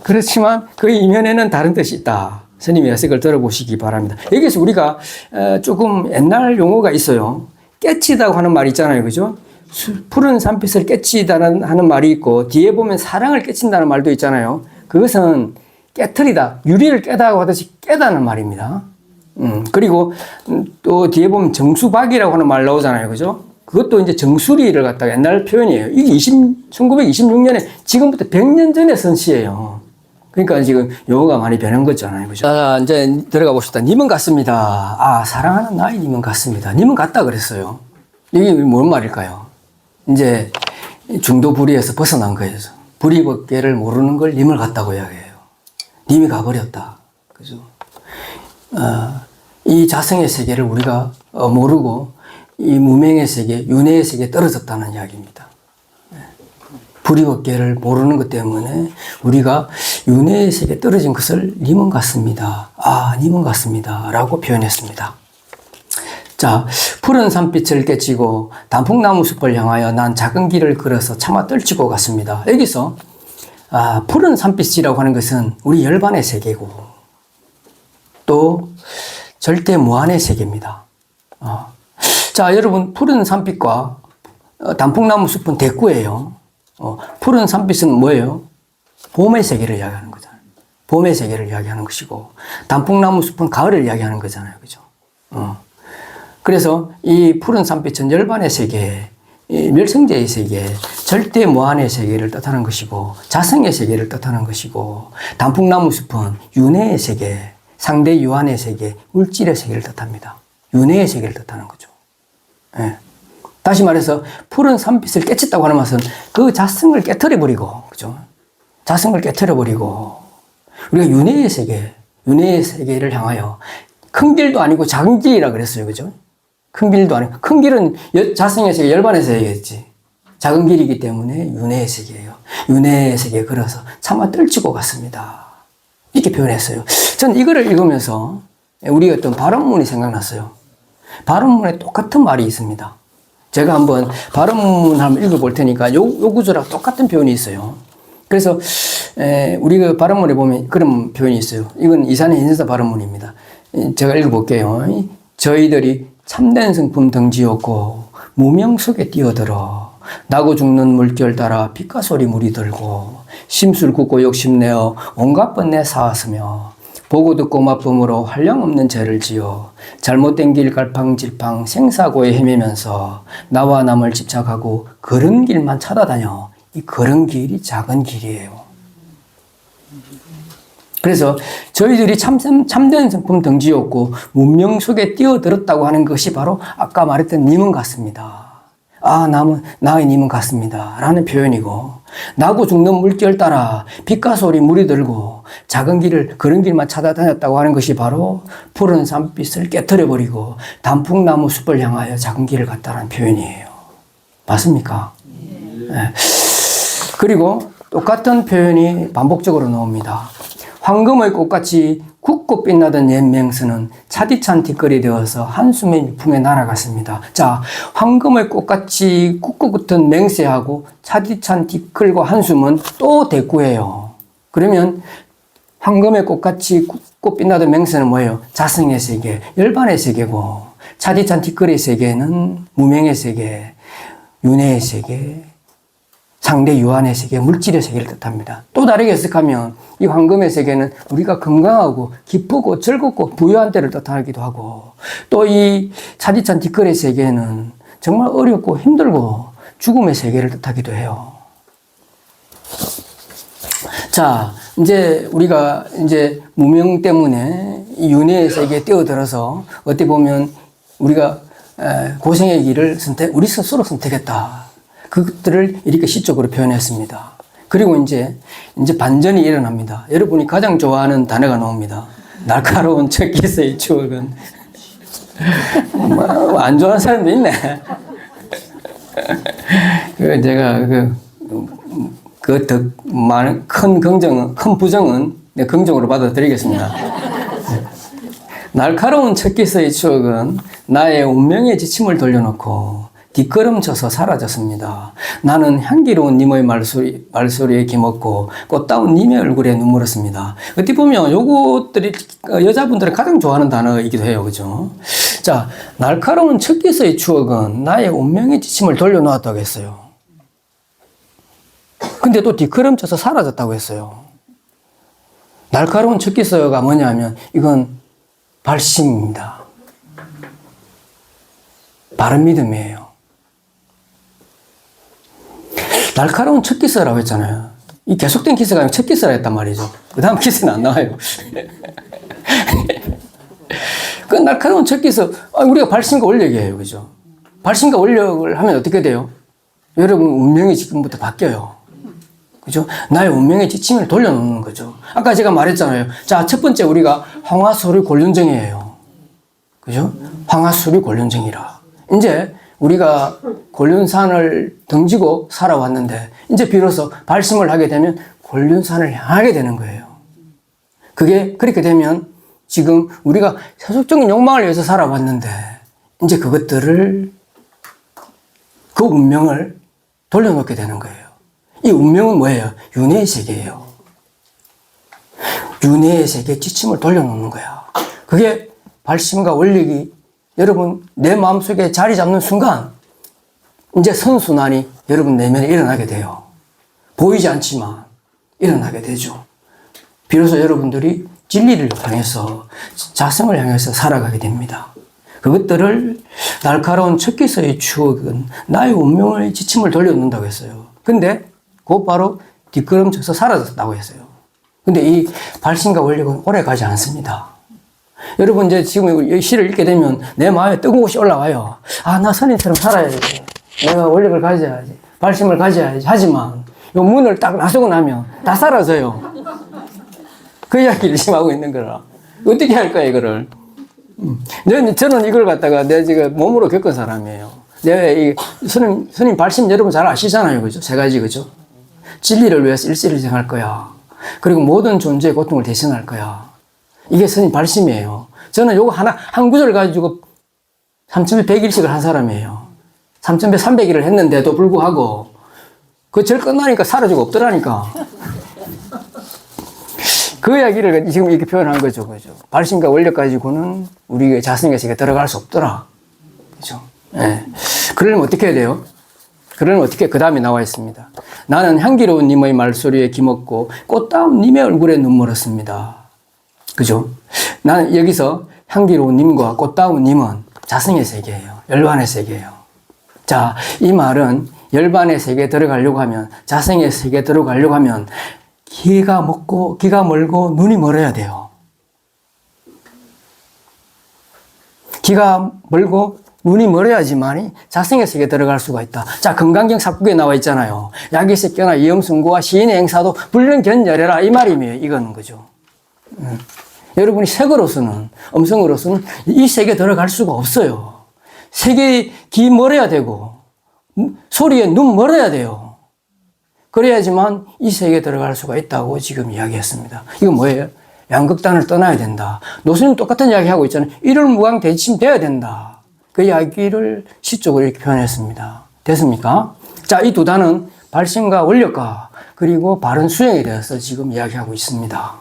그렇지만 그 이면에는 다른 뜻이 있다. 스님의 해석을 들어보시기 바랍니다. 여기서 우리가 조금 옛날 용어가 있어요. 깨치다고 하는 말이 있잖아요. 그죠? 푸른 산빛을 깨치다는 하는 말이 있고 뒤에 보면 사랑을 깨친다는 말도 있잖아요. 그것은 깨트리다, 유리를 깨다고 하듯이 깨다는 말입니다. 그리고 또 뒤에 보면 정수박이라고 하는 말 나오잖아요. 그죠? 그것도 이제 정수리를 갖다가 옛날 표현이에요. 이게 1926년에 지금부터 100년 전에 쓴 시예요. 그러니까 지금 용어가 많이 변한 거잖아요. 그죠? 자, 이제 들어가 봅시다. 님은 같습니다. 아, 사랑하는 나의 님은 같습니다. 님은 같다 그랬어요. 이게 뭔 말일까요? 이제 중도 불의에서 벗어난 거예요. 불의법계를 모르는 걸 님을 같다고 이야기해요. 님이 가버렸다. 그죠? 이 자성의 세계를 우리가 모르고 이 무명의 세계, 윤회의 세계에 떨어졌다는 이야기입니다. 불의법계를 모르는 것 때문에 우리가 윤회의 세계에 떨어진 것을 님은 같습니다. 아, 님은 같습니다. 라고 표현했습니다. 자, 푸른 산빛을 깨치고 단풍나무 숲을 향하여 난 작은 길을 걸어서 차마 떨치고 갔습니다. 여기서 푸른 산빛이라고 하는 것은 우리 열반의 세계고 또 절대 무한의 세계입니다. 자, 여러분, 푸른 산빛과 단풍나무 숲은 대꾸예요. 푸른 산빛은 뭐예요? 봄의 세계를 이야기하는 거잖아요. 봄의 세계를 이야기하는 것이고, 단풍나무 숲은 가을을 이야기하는 거잖아요. 그죠? 그래서 이 푸른 산빛은 열반의 세계, 멸성제의 세계, 절대 무한의 세계를 뜻하는 것이고, 자성의 세계를 뜻하는 것이고, 단풍나무 숲은 윤회의 세계, 상대 유한의 세계, 물질의 세계를 뜻합니다. 윤회의 세계를 뜻하는 거죠. 예. 다시 말해서 푸른 산빛을 깨쳤다고 하는 것은 그 자성을 깨트려버리고, 그죠? 자성을 깨트려버리고, 우리가 윤회의 세계, 윤회의 세계를 향하여 큰 길도 아니고 작은 길이라 그랬어요. 그죠? 큰 길도 아니고, 큰 길은 자성의 세계, 열반의 세계겠지. 작은 길이기 때문에 윤회의 세계예요. 윤회의 세계에 걸어서 차마 떨치고 갔습니다. 이렇게 표현했어요. 전 이거를 읽으면서 우리 어떤 발언문이 생각났어요. 발언문에 똑같은 말이 있습니다. 제가 한번 발언문 한번 읽어볼 테니까 요 구조랑 똑같은 표현이 있어요. 그래서 우리 그 발언문에 보면 그런 표현이 있어요. 이건 이산의 인사 발언문입니다. 제가 읽어볼게요. 저희들이 참된 성품 덩지었고 무명 속에 뛰어들어 나고 죽는 물결 따라 빛가소리 물이 들고 심술 굽고 욕심내어 온갖 번내 쌓았으며 보고 듣고 맛봄으로 한량없는 죄를 지어 잘못된 길 갈팡질팡 생사고에 헤매면서 나와 남을 집착하고 그런 길만 찾아다녀. 이 그런 길이 작은 길이에요. 그래서 저희들이 참된 성품 덩지였고 문명 속에 뛰어들었다고 하는 것이 바로 아까 말했던 님은 같습니다. 나의 님은 같습니다. 라는 표현이고, 나고 죽는 물결 따라 빛과 소리 물이 들고 작은 길을, 그런 길만 찾아다녔다고 하는 것이 바로 푸른 산빛을 깨트려버리고 단풍나무 숲을 향하여 작은 길을 갔다는 표현이에요. 맞습니까? 네. 그리고 똑같은 표현이 반복적으로 나옵니다. 황금의 꽃같이 굳고 빛나던 옛 맹수는 차디찬 뒷걸이 되어서 한숨의 미풍에 날아갔습니다. 자, 황금의 꽃같이 굳고 붙은 맹세하고 차디찬 뒷걸과 한숨은 또 대꾸예요. 그러면 황금의 꽃같이 굳고 빛나던 맹세는 뭐예요? 자성의 세계, 열반의 세계고, 차디찬 뒷걸의 세계는 무명의 세계, 윤회의 세계, 상대 유한의 세계, 물질의 세계를 뜻합니다. 또 다르게 해석하면 이 황금의 세계는 우리가 건강하고 기쁘고 즐겁고 부유한 때를 뜻하기도 하고, 또 이 차디찬 뒷거래 세계는 정말 어렵고 힘들고 죽음의 세계를 뜻하기도 해요. 자, 이제 우리가 이제 무명 때문에 이 윤회의 세계에 뛰어들어서 어떻게 보면 우리가 고생의 길을 우리 스스로 선택했다. 그것들을 이렇게 시적으로 표현했습니다. 그리고 이제 반전이 일어납니다. 여러분이 가장 좋아하는 단어가 나옵니다. 날카로운 첫 키스의 추억은. 안 좋아하는 사람도 있네. 제가 많은 큰 부정은 긍정으로 받아들이겠습니다. 날카로운 첫 키스의 추억은 나의 운명의 지침을 돌려놓고 뒷걸음쳐서 사라졌습니다. 나는 향기로운 님의 말소리에 기먹고 꽃다운 님의 얼굴에 눈물었습니다. 어떻게 보면 요것들이 여자분들이 가장 좋아하는 단어이기도 해요. 그죠? 자, 날카로운 첫 키스의 추억은 나의 운명의 지침을 돌려놓았다고 했어요. 근데 또 뒷걸음쳐서 사라졌다고 했어요. 날카로운 첫 키스가 뭐냐면 이건 발심입니다. 바른 믿음이에요. 날카로운 첫 키스라고 했잖아요. 이 계속된 키스가 아니라 첫 키스라 했단 말이죠. 그 다음 키스는 안 나와요. 그 날카로운 첫 키스, 우리가 발심과 원력이에요. 그죠? 발심과 원력을 하면 어떻게 돼요? 여러분, 운명이 지금부터 바뀌어요. 그죠? 나의 운명의 지침을 돌려놓는 거죠. 아까 제가 말했잖아요. 자, 첫 번째 우리가 황화수리 곤륜정이에요. 그죠? 황화수리 곤륜정이라. 이제 우리가 곤륜산을 등지고 살아왔는데 이제 비로소 발심을 하게 되면 곤륜산을 향하게 되는 거예요. 그게 그렇게 되면 지금 우리가 세속적인 욕망을 위해서 살아왔는데 이제 그것들을, 그 운명을 돌려놓게 되는 거예요. 이 운명은 뭐예요? 윤회의 세계예요. 윤회의 세계에 지침을 돌려놓는 거야. 그게 발심과 원력이 여러분 내 마음속에 자리 잡는 순간 이제 선순환이 여러분 내면에 일어나게 돼요. 보이지 않지만 일어나게 되죠. 비로소 여러분들이 진리를 향해서, 자성을 향해서 살아가게 됩니다. 그것들을 날카로운 척기서의 추억은 나의 운명의 지침을 돌려놓는다고 했어요. 근데 그것 바로 뒷걸음쳐서 사라졌다고 했어요. 근데 이 발심과 원력은 오래 가지 않습니다. 여러분 이제 지금 이 시를 읽게 되면 내 마음에 뜨거운 것이 올라와요. 아, 나 선인처럼 살아야지. 내가 원력을 가져야지. 발심을 가져야지. 하지만 이 문을 딱 나서고 나면 다 사라져요. 그 이야기를 지금 하고 있는 거라. 어떻게 할 거야, 이거를? 저는 이걸 갖다가 내가 지금 몸으로 겪은 사람이에요. 내가 이 스님 발심 여러분 잘 아시잖아요. 그죠? 세 가지, 그죠? 진리를 위해서 일시일생할 거야. 그리고 모든 존재의 고통을 대신할 거야. 이게 스님 발심이에요. 저는 요거 한 구절 가지고 3100일씩을 한 사람이에요. 3300일을 했는데도 불구하고 그 절 끝나니까 사라지고 없더라니까. 그 이야기를 지금 이렇게 표현한 거죠. 그죠? 발심과 원력 가지고는 우리 자신의 세계에 들어갈 수 없더라. 그죠? 예. 그러려면 어떻게 해야 돼요? 그러면 어떻게, 그 다음에 나와 있습니다. 나는 향기로운 님의 말소리에 기먹고 꽃다운 님의 얼굴에 눈물었습니다. 그죠? 나는 여기서 향기로운 님과 꽃다운 님은 자성의 세계예요. 열반의 세계예요. 자, 이 말은 열반의 세계에 들어가려고 하면, 자성의 세계에 들어가려고 하면 귀가 멀고 눈이 멀어야 돼요. 귀가 멀고 눈이 멀어야지만이 자성의 세계에 들어갈 수가 있다. 자, 금강경 삽국에 나와 있잖아요. 약이세 껴나 이염승구와 시인의 행사도 불능견열해라. 이 말이에요. 이거는 거죠. 여러분이 색으로서는, 음성으로서는 이 세계에 들어갈 수가 없어요. 세계에 귀 멀어야 되고, 소리에 눈 멀어야 돼요. 그래야지만 이 세계에 들어갈 수가 있다고 지금 이야기했습니다. 이건 뭐예요? 양극단을 떠나야 된다. 노스님 똑같은 이야기 하고 있잖아요. 일월무광 대지침 돼야 된다. 그 이야기를 시적으로 이렇게 표현했습니다. 됐습니까? 자, 이 두 단은 발심과 원력과 그리고 바른 수행에 대해서 지금 이야기하고 있습니다.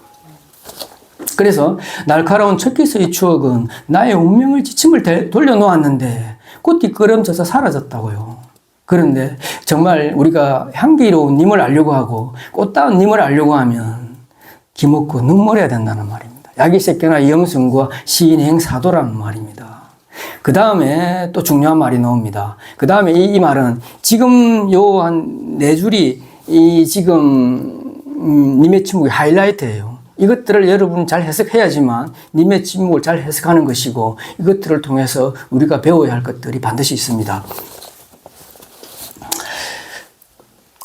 그래서 날카로운 척기서의 추억은 나의 운명을 지침을 돌려놓았는데 곧 뒷걸음져서 사라졌다고요. 그런데 정말 우리가 향기로운 님을 알려고 하고 꽃다운 님을 알려고 하면 기먹고 눈 멀어야 된다는 말입니다. 약이세껴나 이염승구와 시인행 사도라는 말입니다. 그 다음에 또 중요한 말이 나옵니다. 그 다음에 이 말은 지금 요 한 네 줄이 이 지금 님의 침묵의 하이라이트예요. 이것들을 여러분 잘 해석해야지만 님의 침묵을 잘 해석하는 것이고 이것들을 통해서 우리가 배워야 할 것들이 반드시 있습니다.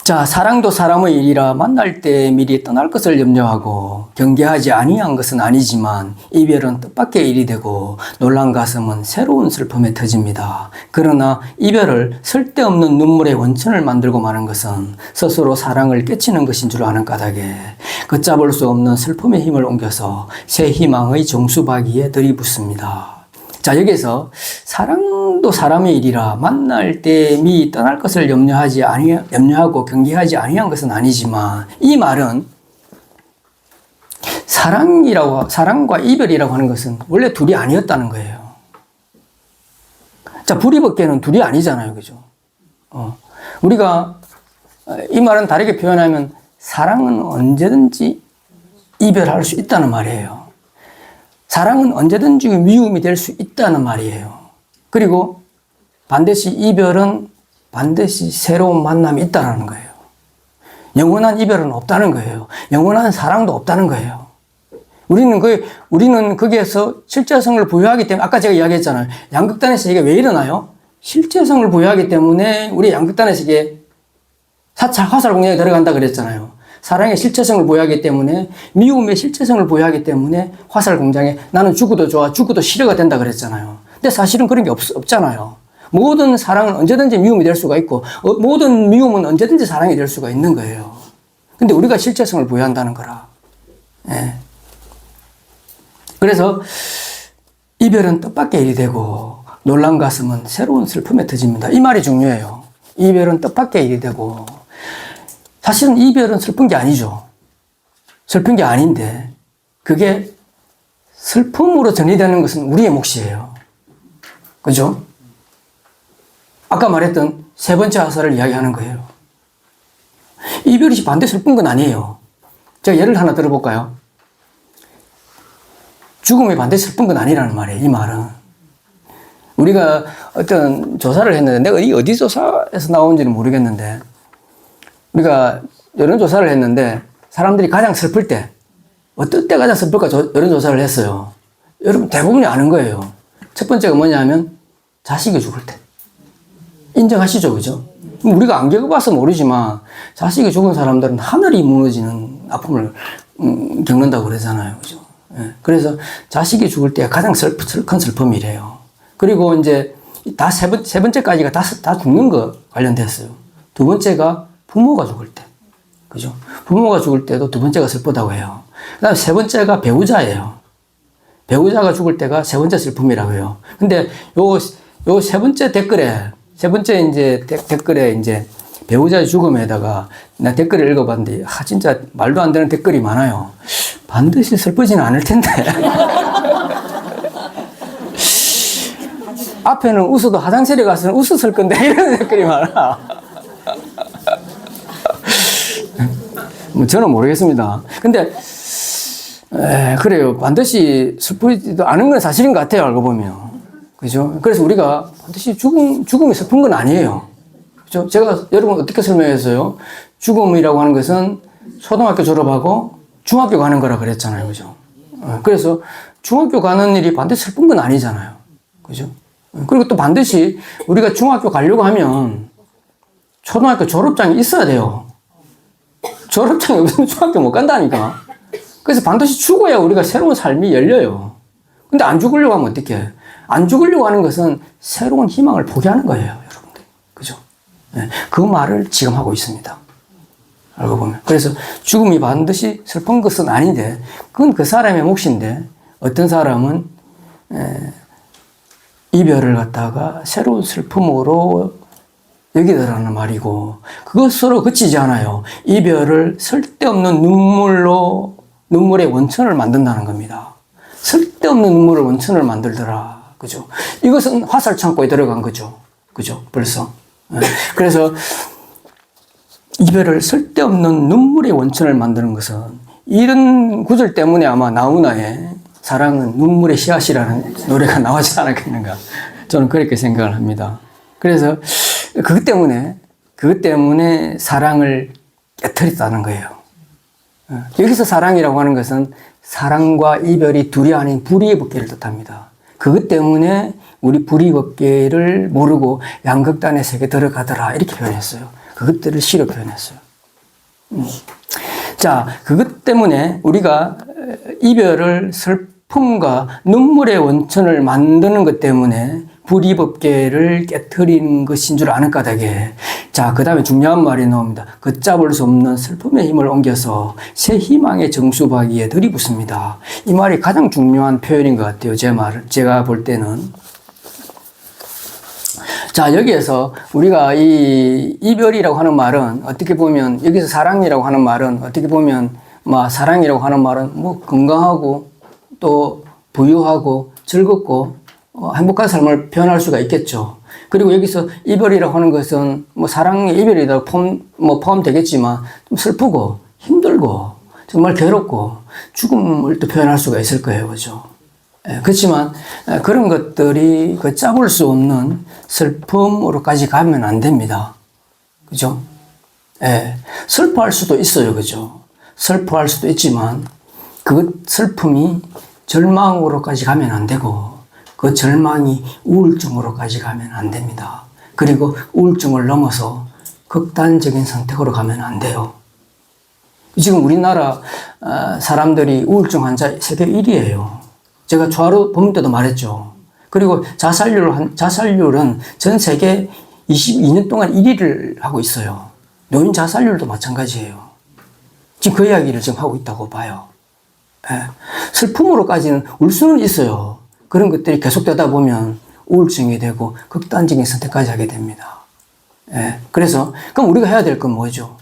자, 사랑도 사람의 일이라 만날 때 미리 떠날 것을 염려하고 경계하지 아니한 것은 아니지만 이별은 뜻밖의 일이 되고 놀란 가슴은 새로운 슬픔에 터집니다. 그러나 이별을 쓸데없는 눈물의 원천을 만들고 마는 것은 스스로 사랑을 깨치는 것인 줄 아는 까닭에 걷잡을 수 없는 슬픔의 힘을 옮겨서 새 희망의 정수박이에 들이붓습니다. 자, 여기서 사랑도 사람의 일이라 만날 때 미리 떠날 것을 염려하고 경계하지 아니한 것은 아니지만 이 말은 사랑과 이별이라고 하는 것은 원래 둘이 아니었다는 거예요. 자, 불이벗게는 둘이 아니잖아요. 그죠? 우리가 이 말은 다르게 표현하면 사랑은 언제든지 이별할 수 있다는 말이에요. 사랑은 언제든지 미움이 될 수 있다는 말이에요. 그리고 반드시 이별은 반드시 새로운 만남이 있다는 거예요. 영원한 이별은 없다는 거예요. 영원한 사랑도 없다는 거예요. 우리는 거기에서 실제성을 부여하기 때문에, 아까 제가 이야기했잖아요. 양극단의 세계가 왜 일어나요? 실제성을 부여하기 때문에 우리 양극단의 세계에 4차 화살 공략에 들어간다 그랬잖아요. 사랑의 실체성을 보여하기 때문에, 미움의 실체성을 보여하기 때문에 화살 공장에 나는 죽어도 좋아, 죽어도 싫어가 된다 그랬잖아요. 근데 사실은 그런 게 없잖아요. 모든 사랑은 언제든지 미움이 될 수가 있고, 모든 미움은 언제든지 사랑이 될 수가 있는 거예요. 근데 우리가 실체성을 보여한다는 거라. 그래서 이별은 뜻밖의 일이 되고, 놀란 가슴은 새로운 슬픔에 터집니다. 이 말이 중요해요. 이별은 뜻밖의 일이 되고, 사실은 이별은 슬픈 게 아니죠. 슬픈 게 아닌데, 그게 슬픔으로 전이되는 것은 우리의 몫이에요. 그죠? 아까 말했던 세 번째 화살을 이야기하는 거예요. 이별이 반대 슬픈 건 아니에요. 제가 예를 하나 들어볼까요? 죽음이 반대 슬픈 건 아니라는 말이에요, 이 말은. 우리가 어떤 조사를 했는데, 내가 이 어디 조사에서 나온지는 모르겠는데, 우리가 여론조사를 했는데, 사람들이 가장 슬플 때, 어떨 때 가장 슬플까 여론조사를 했어요. 여러분 대부분이 아는 거예요. 첫 번째가 뭐냐 하면, 자식이 죽을 때. 인정하시죠, 그죠? 우리가 안 겪어봐서 모르지만, 자식이 죽은 사람들은 하늘이 무너지는 아픔을 겪는다고 그러잖아요, 그죠? 예. 그래서 자식이 죽을 때가 가장 큰 슬픔이래요. 그리고 이제 세 번째까지가 다 죽는 거 관련됐어요. 두 번째가 부모가 죽을 때. 그죠? 부모가 죽을 때도 두 번째가 슬프다고 해요. 그 다음에 세 번째가 배우자예요. 배우자가 죽을 때가 세 번째 슬픔이라고 해요. 근데 요 세 번째 댓글에 이제 배우자의 죽음에다가 나 댓글을 읽어봤는데, 진짜 말도 안 되는 댓글이 많아요. 반드시 슬프지는 않을 텐데. 앞에는 웃어도 화장실에 가서는 웃었을 건데, 이런 댓글이 많아. 뭐 저는 모르겠습니다. 근데, 그래요. 반드시 슬프지도 않은 건 사실인 것 같아요, 알고 보면. 그죠? 그래서 우리가 반드시 죽음이 슬픈 건 아니에요. 그죠? 제가 여러분 어떻게 설명했어요? 죽음이라고 하는 것은 초등학교 졸업하고 중학교 가는 거라 그랬잖아요. 그죠? 그래서 중학교 가는 일이 반드시 슬픈 건 아니잖아요. 그죠? 그리고 또 반드시 우리가 중학교 가려고 하면 초등학교 졸업장이 있어야 돼요. 졸업장이 없으면 중학교 못 간다니까. 그래서 반드시 죽어야 우리가 새로운 삶이 열려요. 근데 안 죽으려고 하면 어떡해? 안 죽으려고 하는 것은 새로운 희망을 포기하는 거예요, 여러분들. 그죠? 네, 그 말을 지금 하고 있습니다. 알고 보면. 그래서 죽음이 반드시 슬픈 것은 아닌데, 그건 그 사람의 몫인데, 어떤 사람은, 이별을 갖다가 새로운 슬픔으로 여기더라는 말이고, 그것으로 그치지 않아요. 이별을 쓸데없는 눈물의 원천을 만든다는 겁니다. 쓸데없는 눈물의 원천을 만들더라. 그죠? 이것은 화살 창고에 들어간 거죠. 그죠? 벌써. 그래서 이별을 쓸데없는 눈물의 원천을 만드는 것은 이런 구절 때문에 아마 나훈아의 사랑은 눈물의 씨앗이라는 노래가 나오지 않았겠는가. 저는 그렇게 생각을 합니다. 그래서 그것 때문에 사랑을 깨트렸다는 거예요. 여기서 사랑이라고 하는 것은 사랑과 이별이 둘이 아닌 불이법계를 뜻합니다. 그것 때문에 우리 불이법계를 모르고 양극단의 세계에 들어가더라, 이렇게 표현했어요. 그것들을 시로 표현했어요. 자, 그것 때문에 우리가 이별을 슬픔과 눈물의 원천을 만드는 것 때문에 불이법계를 깨트리는 것인 줄 아는 까닭에, 자, 그 다음에 중요한 말이 나옵니다. 걷잡을 수 없는 슬픔의 힘을 옮겨서 새 희망의 정수박이에 들이붓습니다. 이 말이 가장 중요한 표현인 것 같아요. 제가 볼 때는. 자, 여기에서 우리가 이 이별이라고 하는 말은 어떻게 보면, 여기서 사랑이라고 하는 말은 어떻게 보면, 사랑이라고 하는 말은 건강하고 또 부유하고 즐겁고 행복한 삶을 표현할 수가 있겠죠. 그리고 여기서 이별이라고 하는 것은 사랑의 이별이다 포함되겠지만 좀 슬프고 힘들고 정말 괴롭고 죽음을 또 표현할 수가 있을 거예요. 그죠? 그렇지만 그런 것들이 걷잡을 수 없는 슬픔으로까지 가면 안 됩니다. 그죠? 슬퍼할 수도 있어요. 그죠? 슬퍼할 수도 있지만 그 슬픔이 절망으로까지 가면 안 되고 그 절망이 우울증으로까지 가면 안 됩니다. 그리고 우울증을 넘어서 극단적인 선택으로 가면 안 돼요. 지금 우리나라 사람들이 우울증 환자 세계 1위예요. 제가 조화로 본 때도 말했죠. 그리고 자살률은 전 세계 22년 동안 1위를 하고 있어요. 노인 자살률도 마찬가지예요. 지금 그 이야기를 지금 하고 있다고 봐요. 슬픔으로까지는 울 수는 있어요. 그런 것들이 계속되다 보면 우울증이 되고 극단적인 선택까지 하게 됩니다. 예. 그래서 그럼 우리가 해야 될 건 뭐죠?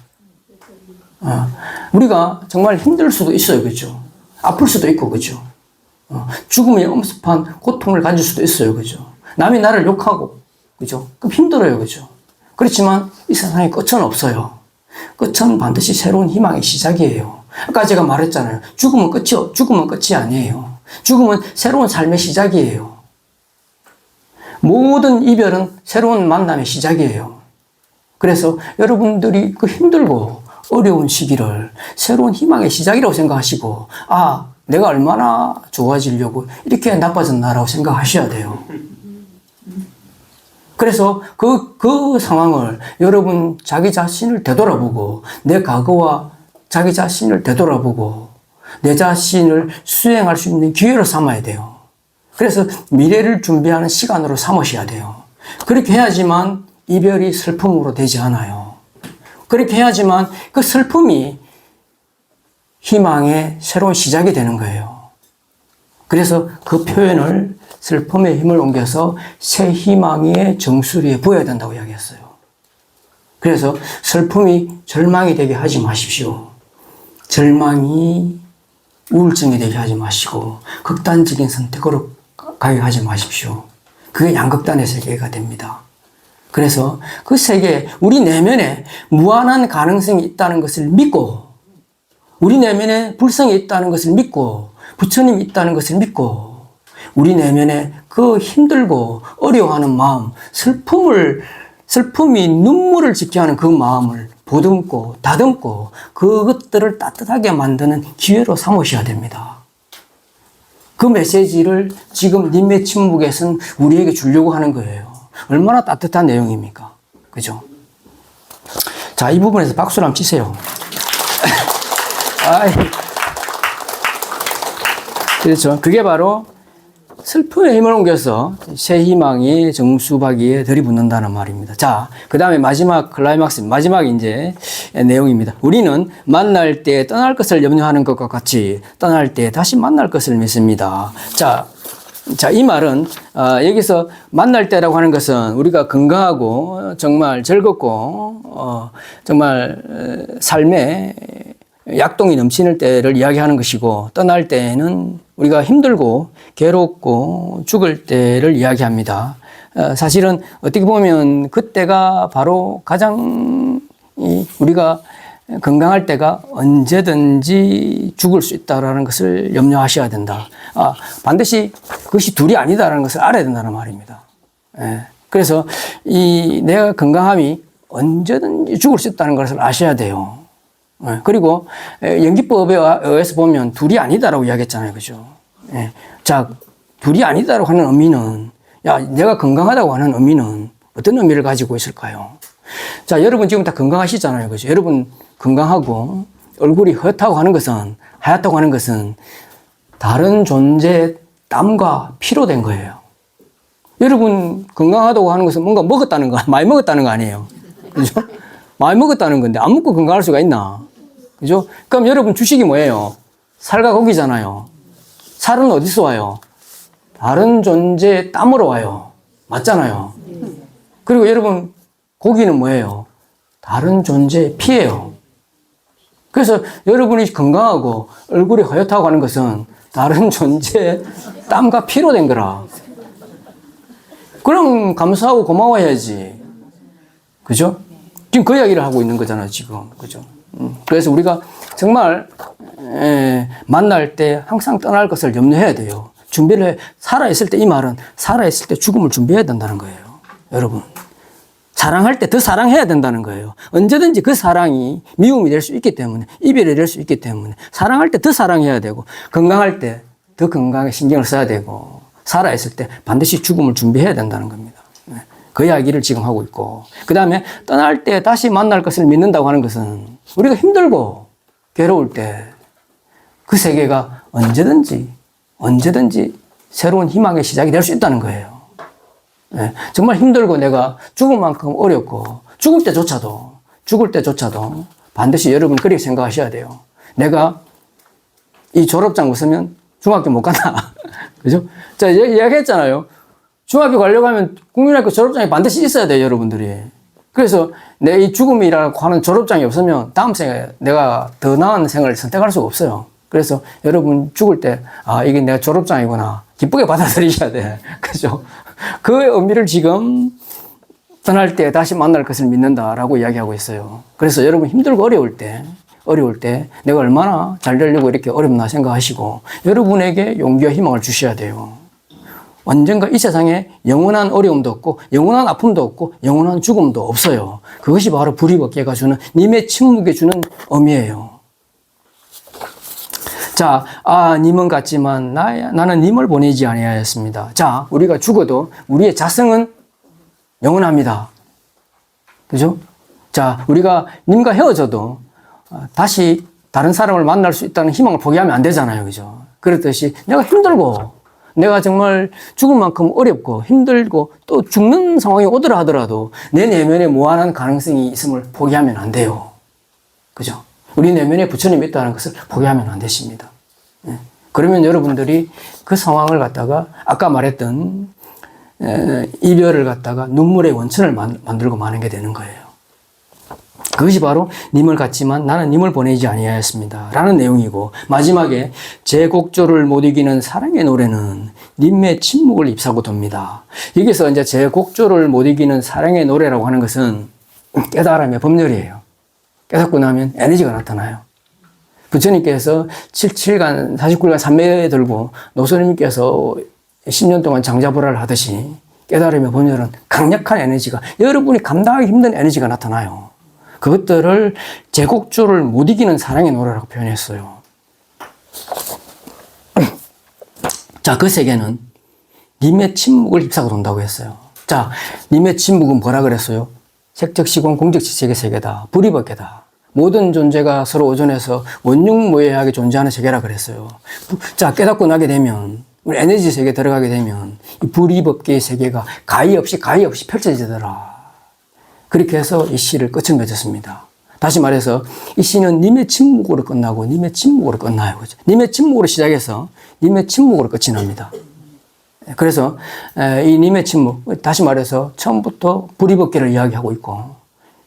우리가 정말 힘들 수도 있어요. 그죠? 아플 수도 있고, 그죠? 죽음의 엄습한 고통을 가질 수도 있어요. 그죠? 남이 나를 욕하고, 그죠? 그럼 힘들어요. 그죠? 그렇지만 이 세상에 끝은 없어요. 끝은 반드시 새로운 희망의 시작이에요. 아까 제가 말했잖아요. 죽음은 끝이 아니에요. 죽음은 새로운 삶의 시작이에요. 모든 이별은 새로운 만남의 시작이에요. 그래서 여러분들이 그 힘들고 어려운 시기를 새로운 희망의 시작이라고 생각하시고, 아, 내가 얼마나 좋아지려고 이렇게 나빠졌나라고 생각하셔야 돼요. 그래서 그 상황을 여러분 자기 자신을 되돌아보고, 내 과거와 자기 자신을 되돌아보고, 내 자신을 수행할 수 있는 기회로 삼아야 돼요. 그래서 미래를 준비하는 시간으로 삼으셔야 돼요. 그렇게 해야지만 이별이 슬픔으로 되지 않아요. 그렇게 해야지만 그 슬픔이 희망의 새로운 시작이 되는 거예요. 그래서 그 표현을 슬픔의 힘을 옮겨서 새 희망의 정수리에 부어야 된다고 이야기했어요. 그래서 슬픔이 절망이 되게 하지 마십시오. 절망이 우울증이 되게 하지 마시고 극단적인 선택으로 가게 하지 마십시오. 그게 양극단의 세계가 됩니다. 그래서 그 세계, 우리 내면에 무한한 가능성이 있다는 것을 믿고, 우리 내면에 불성이 있다는 것을 믿고, 부처님이 있다는 것을 믿고, 우리 내면에 그 힘들고 어려워하는 마음, 슬픔이 눈물을 짓게 하는 그 마음을 보듬고 다듬고 그것들을 따뜻하게 만드는 기회로 삼으셔야 됩니다. 그 메시지를 지금 님의 침묵에서는 우리에게 주려고 하는 거예요. 얼마나 따뜻한 내용입니까? 그죠? 자, 이 부분에서 박수를 한번 치세요. 그렇죠. 그게 바로 슬픔의 힘을 옮겨서 새 희망이 정수박이에 들이붓는다는 말입니다. 자, 그 다음에 마지막 클라이막스, 마지막 이제 내용입니다. 우리는 만날 때 떠날 것을 염려하는 것과 같이 떠날 때 다시 만날 것을 믿습니다. 자, 이 말은 여기서 만날 때라고 하는 것은 우리가 건강하고 정말 즐겁고 정말 삶에 약동이 넘치는 때를 이야기하는 것이고, 떠날 때에는 우리가 힘들고 괴롭고 죽을 때를 이야기합니다. 사실은 어떻게 보면 그때가 바로 가장 우리가 건강할 때가 언제든지 죽을 수 있다는 것을 염려하셔야 된다. 반드시 그것이 둘이 아니다라는 것을 알아야 된다는 말입니다. 그래서 내가 건강함이 언제든지 죽을 수 있다는 것을 아셔야 돼요. 그리고 연기법에 의해서 보면 둘이 아니다라고 이야기했잖아요. 그죠? 자, 둘이 아니다라고 하는 의미는, 내가 건강하다고 하는 의미는 어떤 의미를 가지고 있을까요? 자, 여러분 지금 다 건강하시잖아요. 그죠? 여러분 건강하고 얼굴이 하얗다고 하는 것은 다른 존재의 땀과 피로 된 거예요. 여러분 건강하다고 하는 것은 뭔가 먹었다는 거, 많이 먹었다는 거 아니에요. 그죠? 많이 먹었다는 건데 안 먹고 건강할 수가 있나? 그죠? 그럼 여러분 주식이 뭐예요? 살과 고기잖아요. 살은 어디서 와요? 다른 존재의 땀으로 와요. 맞잖아요. 그리고 여러분 고기는 뭐예요? 다른 존재의 피예요. 그래서 여러분이 건강하고 얼굴이 허옇다고 하는 것은 다른 존재의 땀과 피로 된 거라. 그럼 감사하고 고마워해야지. 그죠? 지금 그 이야기를 하고 있는 거잖아요, 지금. 그죠? 그래서 우리가 정말, 만날 때 항상 떠날 것을 염려해야 돼요. 준비를 해. 살아있을 때, 이 말은 살아있을 때 죽음을 준비해야 된다는 거예요. 여러분. 사랑할 때 더 사랑해야 된다는 거예요. 언제든지 그 사랑이 미움이 될 수 있기 때문에, 이별이 될 수 있기 때문에, 사랑할 때 더 사랑해야 되고, 건강할 때 더 건강에 신경을 써야 되고, 살아있을 때 반드시 죽음을 준비해야 된다는 겁니다. 그 이야기를 지금 하고 있고, 그 다음에 떠날 때 다시 만날 것을 믿는다고 하는 것은 우리가 힘들고 괴로울 때 그 세계가 언제든지 새로운 희망의 시작이 될 수 있다는 거예요. 정말 힘들고 내가 죽을 만큼 어렵고 죽을 때조차도 반드시 여러분 그렇게 생각하셔야 돼요. 내가 이 졸업장 웃으면 중학교 못 간다. 그죠? 자, 이야기했잖아요. 중학교 가려고 하면 국민학교 졸업장이 반드시 있어야 돼요, 여러분들이. 그래서 내 이 죽음이라고 하는 졸업장이 없으면 다음 생에 내가 더 나은 생을 선택할 수가 없어요. 그래서 여러분 죽을 때, 아, 이게 내가 졸업장이구나. 기쁘게 받아들이셔야 돼. 그죠? 그 의미를 지금 떠날 때 다시 만날 것을 믿는다라고 이야기하고 있어요. 그래서 여러분 힘들고 어려울 때 내가 얼마나 잘 되려고 이렇게 어렵나 생각하시고 여러분에게 용기와 희망을 주셔야 돼요. 언젠가 이 세상에 영원한 어려움도 없고 영원한 아픔도 없고 영원한 죽음도 없어요. 그것이 바로 불의법계가 주는 님의 침묵에 주는 의미예요. 자, 님은 같지만 나는 님을 보내지 아니하였습니다. 자, 우리가 죽어도 우리의 자성은 영원합니다. 그죠? 자, 우리가 님과 헤어져도 다시 다른 사람을 만날 수 있다는 희망을 포기하면 안 되잖아요. 그죠? 그렇듯이 내가 힘들고 내가 정말 죽을 만큼 어렵고 힘들고 또 죽는 상황이 오더라 하더라도 내 내면에 무한한 가능성이 있음을 포기하면 안 돼요. 그죠? 우리 내면에 부처님이 있다는 것을 포기하면 안 되십니다. 그러면 여러분들이 그 상황을 갖다가 아까 말했던 이별을 갖다가 눈물의 원천을 만들고 마는 게 되는 거예요. 그것이 바로 님을 같지만 나는 님을 보내지 아니하였습니다 라는 내용이고, 마지막에 제 곡조를 못 이기는 사랑의 노래는 님의 침묵을 잎사고 돕니다. 여기서 이제 제 곡조를 못 이기는 사랑의 노래라고 하는 것은 깨달음의 법률이에요. 깨닫고 나면 에너지가 나타나요. 부처님께서 7간 49일간 삼매에 들고 노선님께서 10년 동안 장자불화를 하듯이 깨달음의 법률은 강력한 에너지가, 여러분이 감당하기 힘든 에너지가 나타나요. 그것들을 제곡조를 못 이기는 사랑의 노래라고 표현했어요. 자, 그 세계는 님의 침묵을 잎사고 돈다고 했어요. 자, 님의 침묵은 뭐라 그랬어요? 색적시공 공적지색의 세계다. 불이법계다. 모든 존재가 서로 오존해서 원흉무해하게 존재하는 세계라 그랬어요. 자, 깨닫고 나게 되면, 우리 에너지 세계에 들어가게 되면 이 불이법계의 세계가 가히 없이 펼쳐지더라. 그렇게 해서 이 시를 끝을 맺었습니다. 다시 말해서 이 시는 님의 침묵으로 끝나고 님의 침묵으로 끝나요. 그죠? 님의 침묵으로 시작해서 님의 침묵으로 끝이 납니다. 그래서 이 님의 침묵, 다시 말해서 처음부터 불이법계를 이야기하고 있고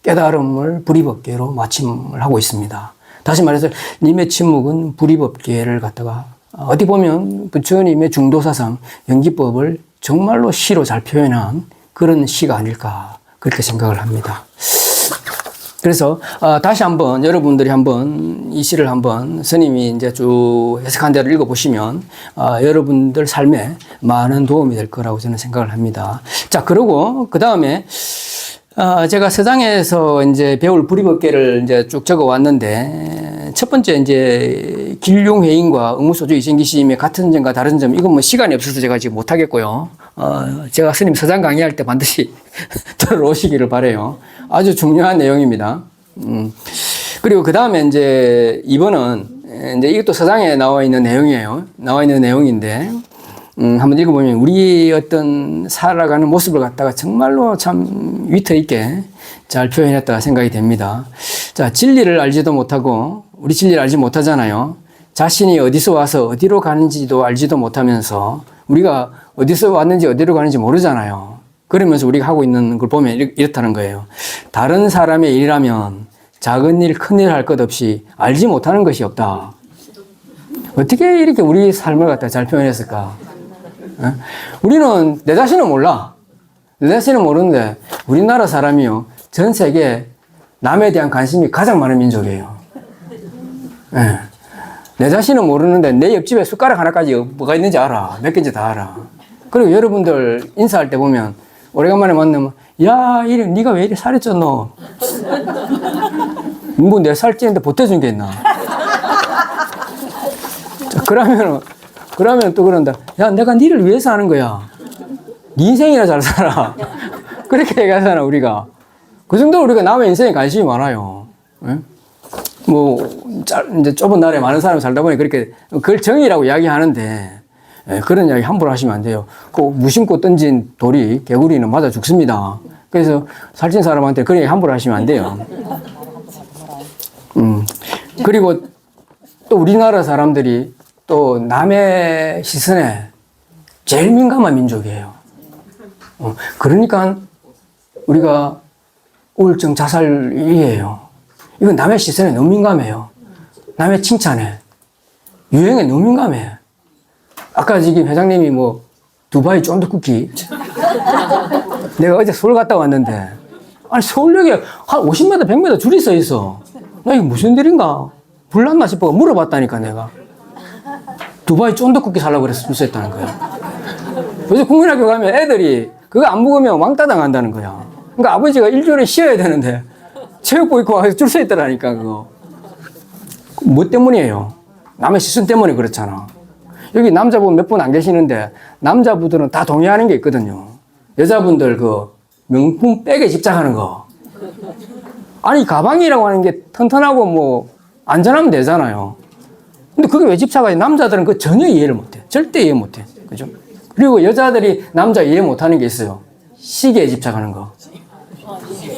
깨달음을 불이법계로 마침을 하고 있습니다. 다시 말해서 님의 침묵은 불이법계를 갖다가 어디 보면 부처님의 중도사상 연기법을 정말로 시로 잘 표현한 그런 시가 아닐까 그렇게 생각을 합니다. 그래서 다시 한번 여러분들이 한번 이 시를 한번 스님이 이제 쭉 해석한 대로 읽어보시면 여러분들 삶에 많은 도움이 될 거라고 저는 생각을 합니다. 자, 그리고 그 다음에 제가 서장에서 이제 배울 불이법계를 이제 쭉 적어 왔는데, 첫 번째 이제 길룡회인과 응무소주 이생기심의 같은 점과 다른 점, 이건 뭐 시간이 없어서 제가 지금 못 하겠고요. 제가 스님 서장 강의할 때 반드시 들어오시기를 바라요. 아주 중요한 내용입니다. 그리고 그 다음에 이제 이번은 이제 이것도 서장에 나와 있는 내용이에요. 나와 있는 내용인데, 한번 읽어보면 우리 어떤 살아가는 모습을 갖다가 정말로 참 위트 있게 잘 표현했다가 생각이 됩니다. 자, 진리를 알지도 못하고, 우리 진리를 알지 못하잖아요. 자신이 어디서 와서 어디로 가는지도 알지도 못하면서 우리가 어디서 왔는지 어디로 가는지 모르잖아요. 그러면서 우리가 하고 있는 걸 보면 이렇다는 거예요. 다른 사람의 일이라면 작은 일, 큰 일 할 것 없이 알지 못하는 것이 없다. 어떻게 이렇게 우리 삶을 갖다 잘 표현했을까? 우리는 내 자신은 몰라. 내 자신은 모르는데 우리나라 사람이요, 전 세계 남에 대한 관심이 가장 많은 민족이에요. 네. 내 자신은 모르는데 내 옆집에 숟가락 하나까지 뭐가 있는지 알아. 몇 개인지 다 알아. 그리고 여러분들 인사할 때 보면 오래간만에 만나면, 야, 네가 왜 이리 살이 쪘노? 뭐 내 살찌는데 보태준 게 있나? 자, 그러면 또 그런다. 야, 내가 니를 위해서 하는 거야. 네 인생이나 잘 살아. 그렇게 얘기하잖아, 우리가. 그 정도로 우리가 남의 인생에 관심이 많아요. 네? 이제 좁은 나라에 많은 사람이 살다 보니 그렇게, 그걸 정의라고 이야기하는데, 그런 이야기 함부로 하시면 안 돼요. 그 무심코 던진 돌이, 개구리는 맞아 죽습니다. 그래서 살찐 사람한테 그런 얘기 함부로 하시면 안 돼요. 그리고 또 우리나라 사람들이 또 남의 시선에 제일 민감한 민족이에요. 그러니까 우리가 우울증 자살이에요. 이건 남의 시선에 너무 민감해요. 남의 칭찬에, 유행에 너무 민감해. 아까 지금 회장님이 뭐 두바이 쫀득쿠키 내가 어제 서울 갔다 왔는데 아니 서울역에 한 50m 100m 줄이 서 있어. 나 이게 무슨 일인가 불났나 싶어 물어봤다니까. 내가 두바이 쫀득쿠키 살라고 그래서 줄 서 있다는 거야. 요새 국민학교 가면 애들이 그거 안 먹으면 왕따 당한다는 거야. 그러니까 아버지가 일주일에 쉬어야 되는데 체육복 입고 와서 줄 서 있더라니까. 그거 뭐 때문이에요? 남의 시선 때문에 그렇잖아. 여기 남자분 몇 분 안 계시는데 남자분들은 다 동의하는 게 있거든요. 여자분들 그 명품 백에 집착하는 거. 아니 가방이라고 하는 게 튼튼하고 뭐 안전하면 되잖아요. 근데 그게 왜 집착하지? 남자들은 그 전혀 이해를 못해. 절대 이해 못해. 그죠? 그리고 여자들이 남자 이해 못하는 게 있어요. 시계에 집착하는 거.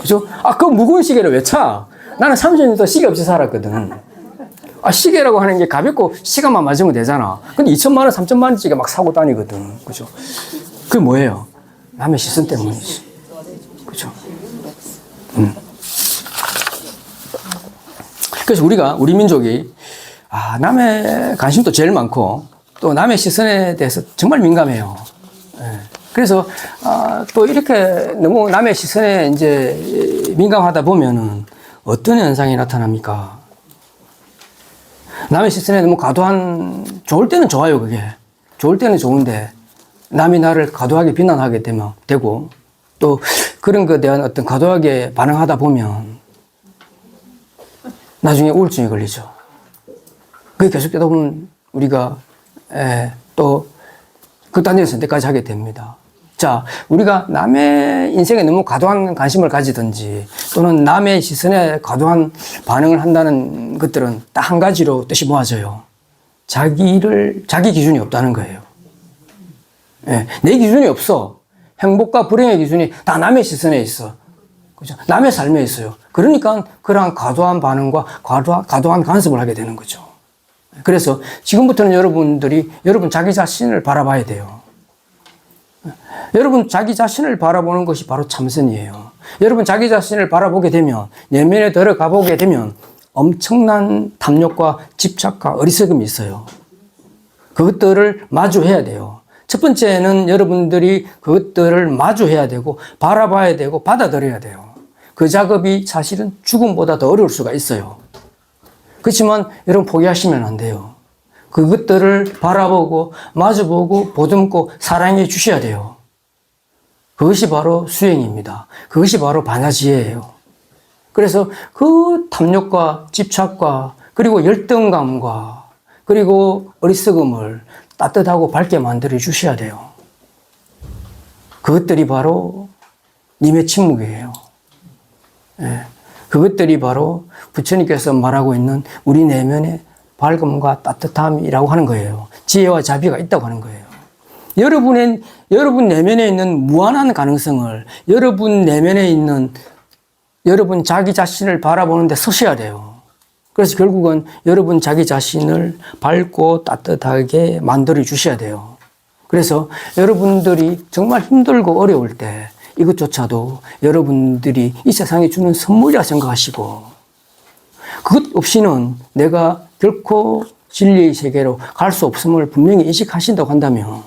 그죠? 아, 그 무거운 시계를 왜 차? 나는 30년 동안 시계 없이 살았거든. 아, 시계라고 하는 게 가볍고 시간만 맞으면 되잖아. 근데 2천만 원, 3천만 원짜리 막 사고 다니거든. 그죠? 그게 뭐예요? 남의 시선 때문이지. 그죠? 그래서 우리 민족이, 남의 관심도 제일 많고, 또 남의 시선에 대해서 정말 민감해요. 예. 그래서, 또 이렇게 너무 남의 시선에 이제 민감하다 보면은 어떤 현상이 나타납니까? 남의 시선에 너무 좋을 때는 좋아요, 그게. 좋을 때는 좋은데, 남이 나를 과도하게 비난하게 되고, 또 그런 것에 대한 어떤 과도하게 반응하다 보면, 나중에 우울증이 걸리죠. 그게 계속되다 보면 우리가, 또 극단적인 선택까지 하게 됩니다. 자, 우리가 남의 인생에 너무 과도한 관심을 가지든지 또는 남의 시선에 과도한 반응을 한다는 것들은 딱 한 가지로 뜻이 모아져요. 자기 기준이 없다는 거예요. 내 기준이 없어. 행복과 불행의 기준이 다 남의 시선에 있어. 그죠? 남의 삶에 있어요. 그러니까 그러한 과도한 반응과 과도한 간섭을 하게 되는 거죠. 그래서 지금부터는 여러분 자기 자신을 바라봐야 돼요. 여러분 자기 자신을 바라보는 것이 바로 참선이에요. 여러분 자기 자신을 바라보게 되면, 내면에 들어가 보게 되면 엄청난 탐욕과 집착과 어리석음이 있어요. 그것들을 마주해야 돼요. 첫 번째는 여러분들이 그것들을 마주해야 되고 바라봐야 되고 받아들여야 돼요. 그 작업이 사실은 죽음보다 더 어려울 수가 있어요. 그렇지만 여러분 포기하시면 안 돼요. 그것들을 바라보고 마주보고 보듬고 사랑해 주셔야 돼요. 그것이 바로 수행입니다. 그것이 바로 반야지혜예요. 그래서 그 탐욕과 집착과 그리고 열등감과 그리고 어리석음을 따뜻하고 밝게 만들어 주셔야 돼요. 그것들이 바로 님의 침묵이에요. 그것들이 바로 부처님께서 말하고 있는 우리 내면의 밝음과 따뜻함이라고 하는 거예요. 지혜와 자비가 있다고 하는 거예요. 여러분 내면에 있는 무한한 가능성을 여러분 내면에 있는 여러분 자기 자신을 바라보는 데 서셔야 돼요. 그래서 결국은 여러분 자기 자신을 밝고 따뜻하게 만들어 주셔야 돼요. 그래서 여러분들이 정말 힘들고 어려울 때 이것조차도 여러분들이 이 세상에 주는 선물이라 생각하시고, 그것 없이는 내가 결코 진리의 세계로 갈 수 없음을 분명히 인식하신다고 한다면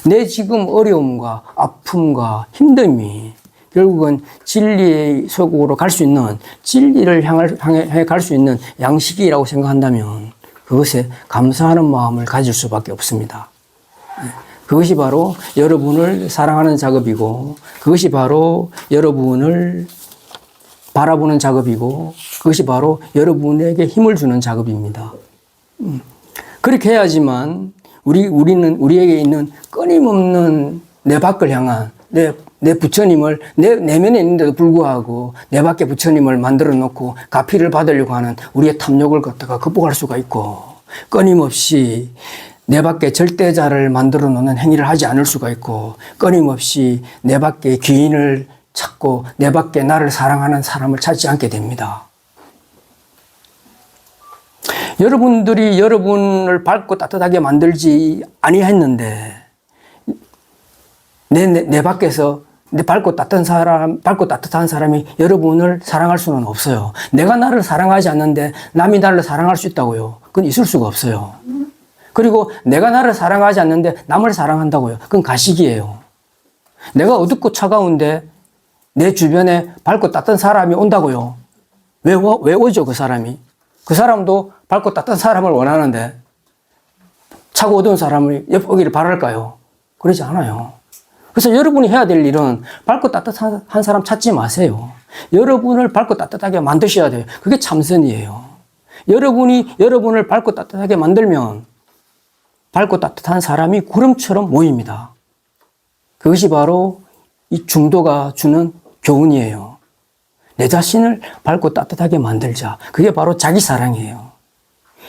내 지금 어려움과 아픔과 힘듦이 결국은 진리의 속으로 갈 수 있는, 진리를 향해 갈 수 있는 양식이라고 생각한다면 그것에 감사하는 마음을 가질 수밖에 없습니다. 그것이 바로 여러분을 사랑하는 작업이고, 그것이 바로 여러분을 바라보는 작업이고, 그것이 바로 여러분에게 힘을 주는 작업입니다. 그렇게 해야지만 우리에게 있는 끊임없는 내 밖을 향한 내 부처님을 내 내면에 있는데도 불구하고 내 밖에 부처님을 만들어 놓고 가피를 받으려고 하는 우리의 탐욕을 갖다가 극복할 수가 있고, 끊임없이 내 밖에 절대자를 만들어 놓는 행위를 하지 않을 수가 있고, 끊임없이 내 밖에 귀인을 찾고 내 밖에 나를 사랑하는 사람을 찾지 않게 됩니다. 여러분들이 여러분을 밝고 따뜻하게 만들지 아니했는데 내 밖에서 근데 밝고 따뜻한 사람이 여러분을 사랑할 수는 없어요. 내가 나를 사랑하지 않는데 남이 나를 사랑할 수 있다고요? 그건 있을 수가 없어요. 그리고 내가 나를 사랑하지 않는데 남을 사랑한다고요? 그건 가식이에요. 내가 어둡고 차가운데 내 주변에 밝고 따뜻한 사람이 온다고요? 왜 오죠, 그 사람이? 그 사람도 밝고 따뜻한 사람을 원하는데 차고 어두운 사람을 옆 오기를 바랄까요? 그러지 않아요. 그래서 여러분이 해야 될 일은 밝고 따뜻한 사람 찾지 마세요. 여러분을 밝고 따뜻하게 만드셔야 돼요. 그게 참선이에요. 여러분이 여러분을 밝고 따뜻하게 만들면 밝고 따뜻한 사람이 구름처럼 모입니다. 그것이 바로 이 중도가 주는 교훈이에요. 내 자신을 밝고 따뜻하게 만들자. 그게 바로 자기 사랑이에요.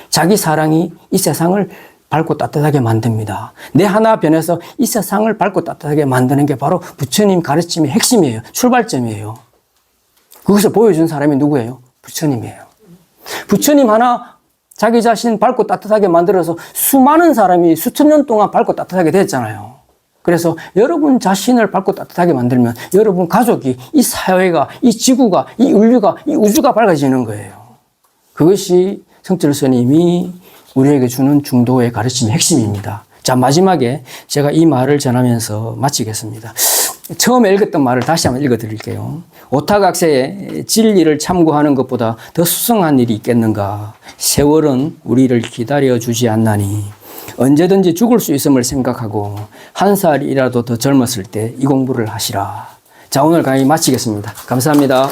자기 사랑이 이 세상을 밝고 따뜻하게 만듭니다. 내 하나 변해서 이 세상을 밝고 따뜻하게 만드는 게 바로 부처님 가르침의 핵심이에요. 출발점이에요. 그것을 보여준 사람이 누구예요? 부처님이에요. 부처님 하나 자기 자신 밝고 따뜻하게 만들어서 수많은 사람이 수천 년 동안 밝고 따뜻하게 됐잖아요. 그래서 여러분 자신을 밝고 따뜻하게 만들면 여러분 가족이, 이 사회가, 이 지구가, 이 인류가, 이 우주가 밝아지는 거예요. 그것이 성철 스님이 우리에게 주는 중도의 가르침의 핵심입니다. 자, 마지막에 제가 이 말을 전하면서 마치겠습니다. 처음에 읽었던 말을 다시 한번 읽어드릴게요. 오타각세에 진리를 참고하는 것보다 더 수상한 일이 있겠는가. 세월은 우리를 기다려주지 않나니 언제든지 죽을 수 있음을 생각하고 한 살이라도 더 젊었을 때 이 공부를 하시라. 자, 오늘 강의 마치겠습니다. 감사합니다.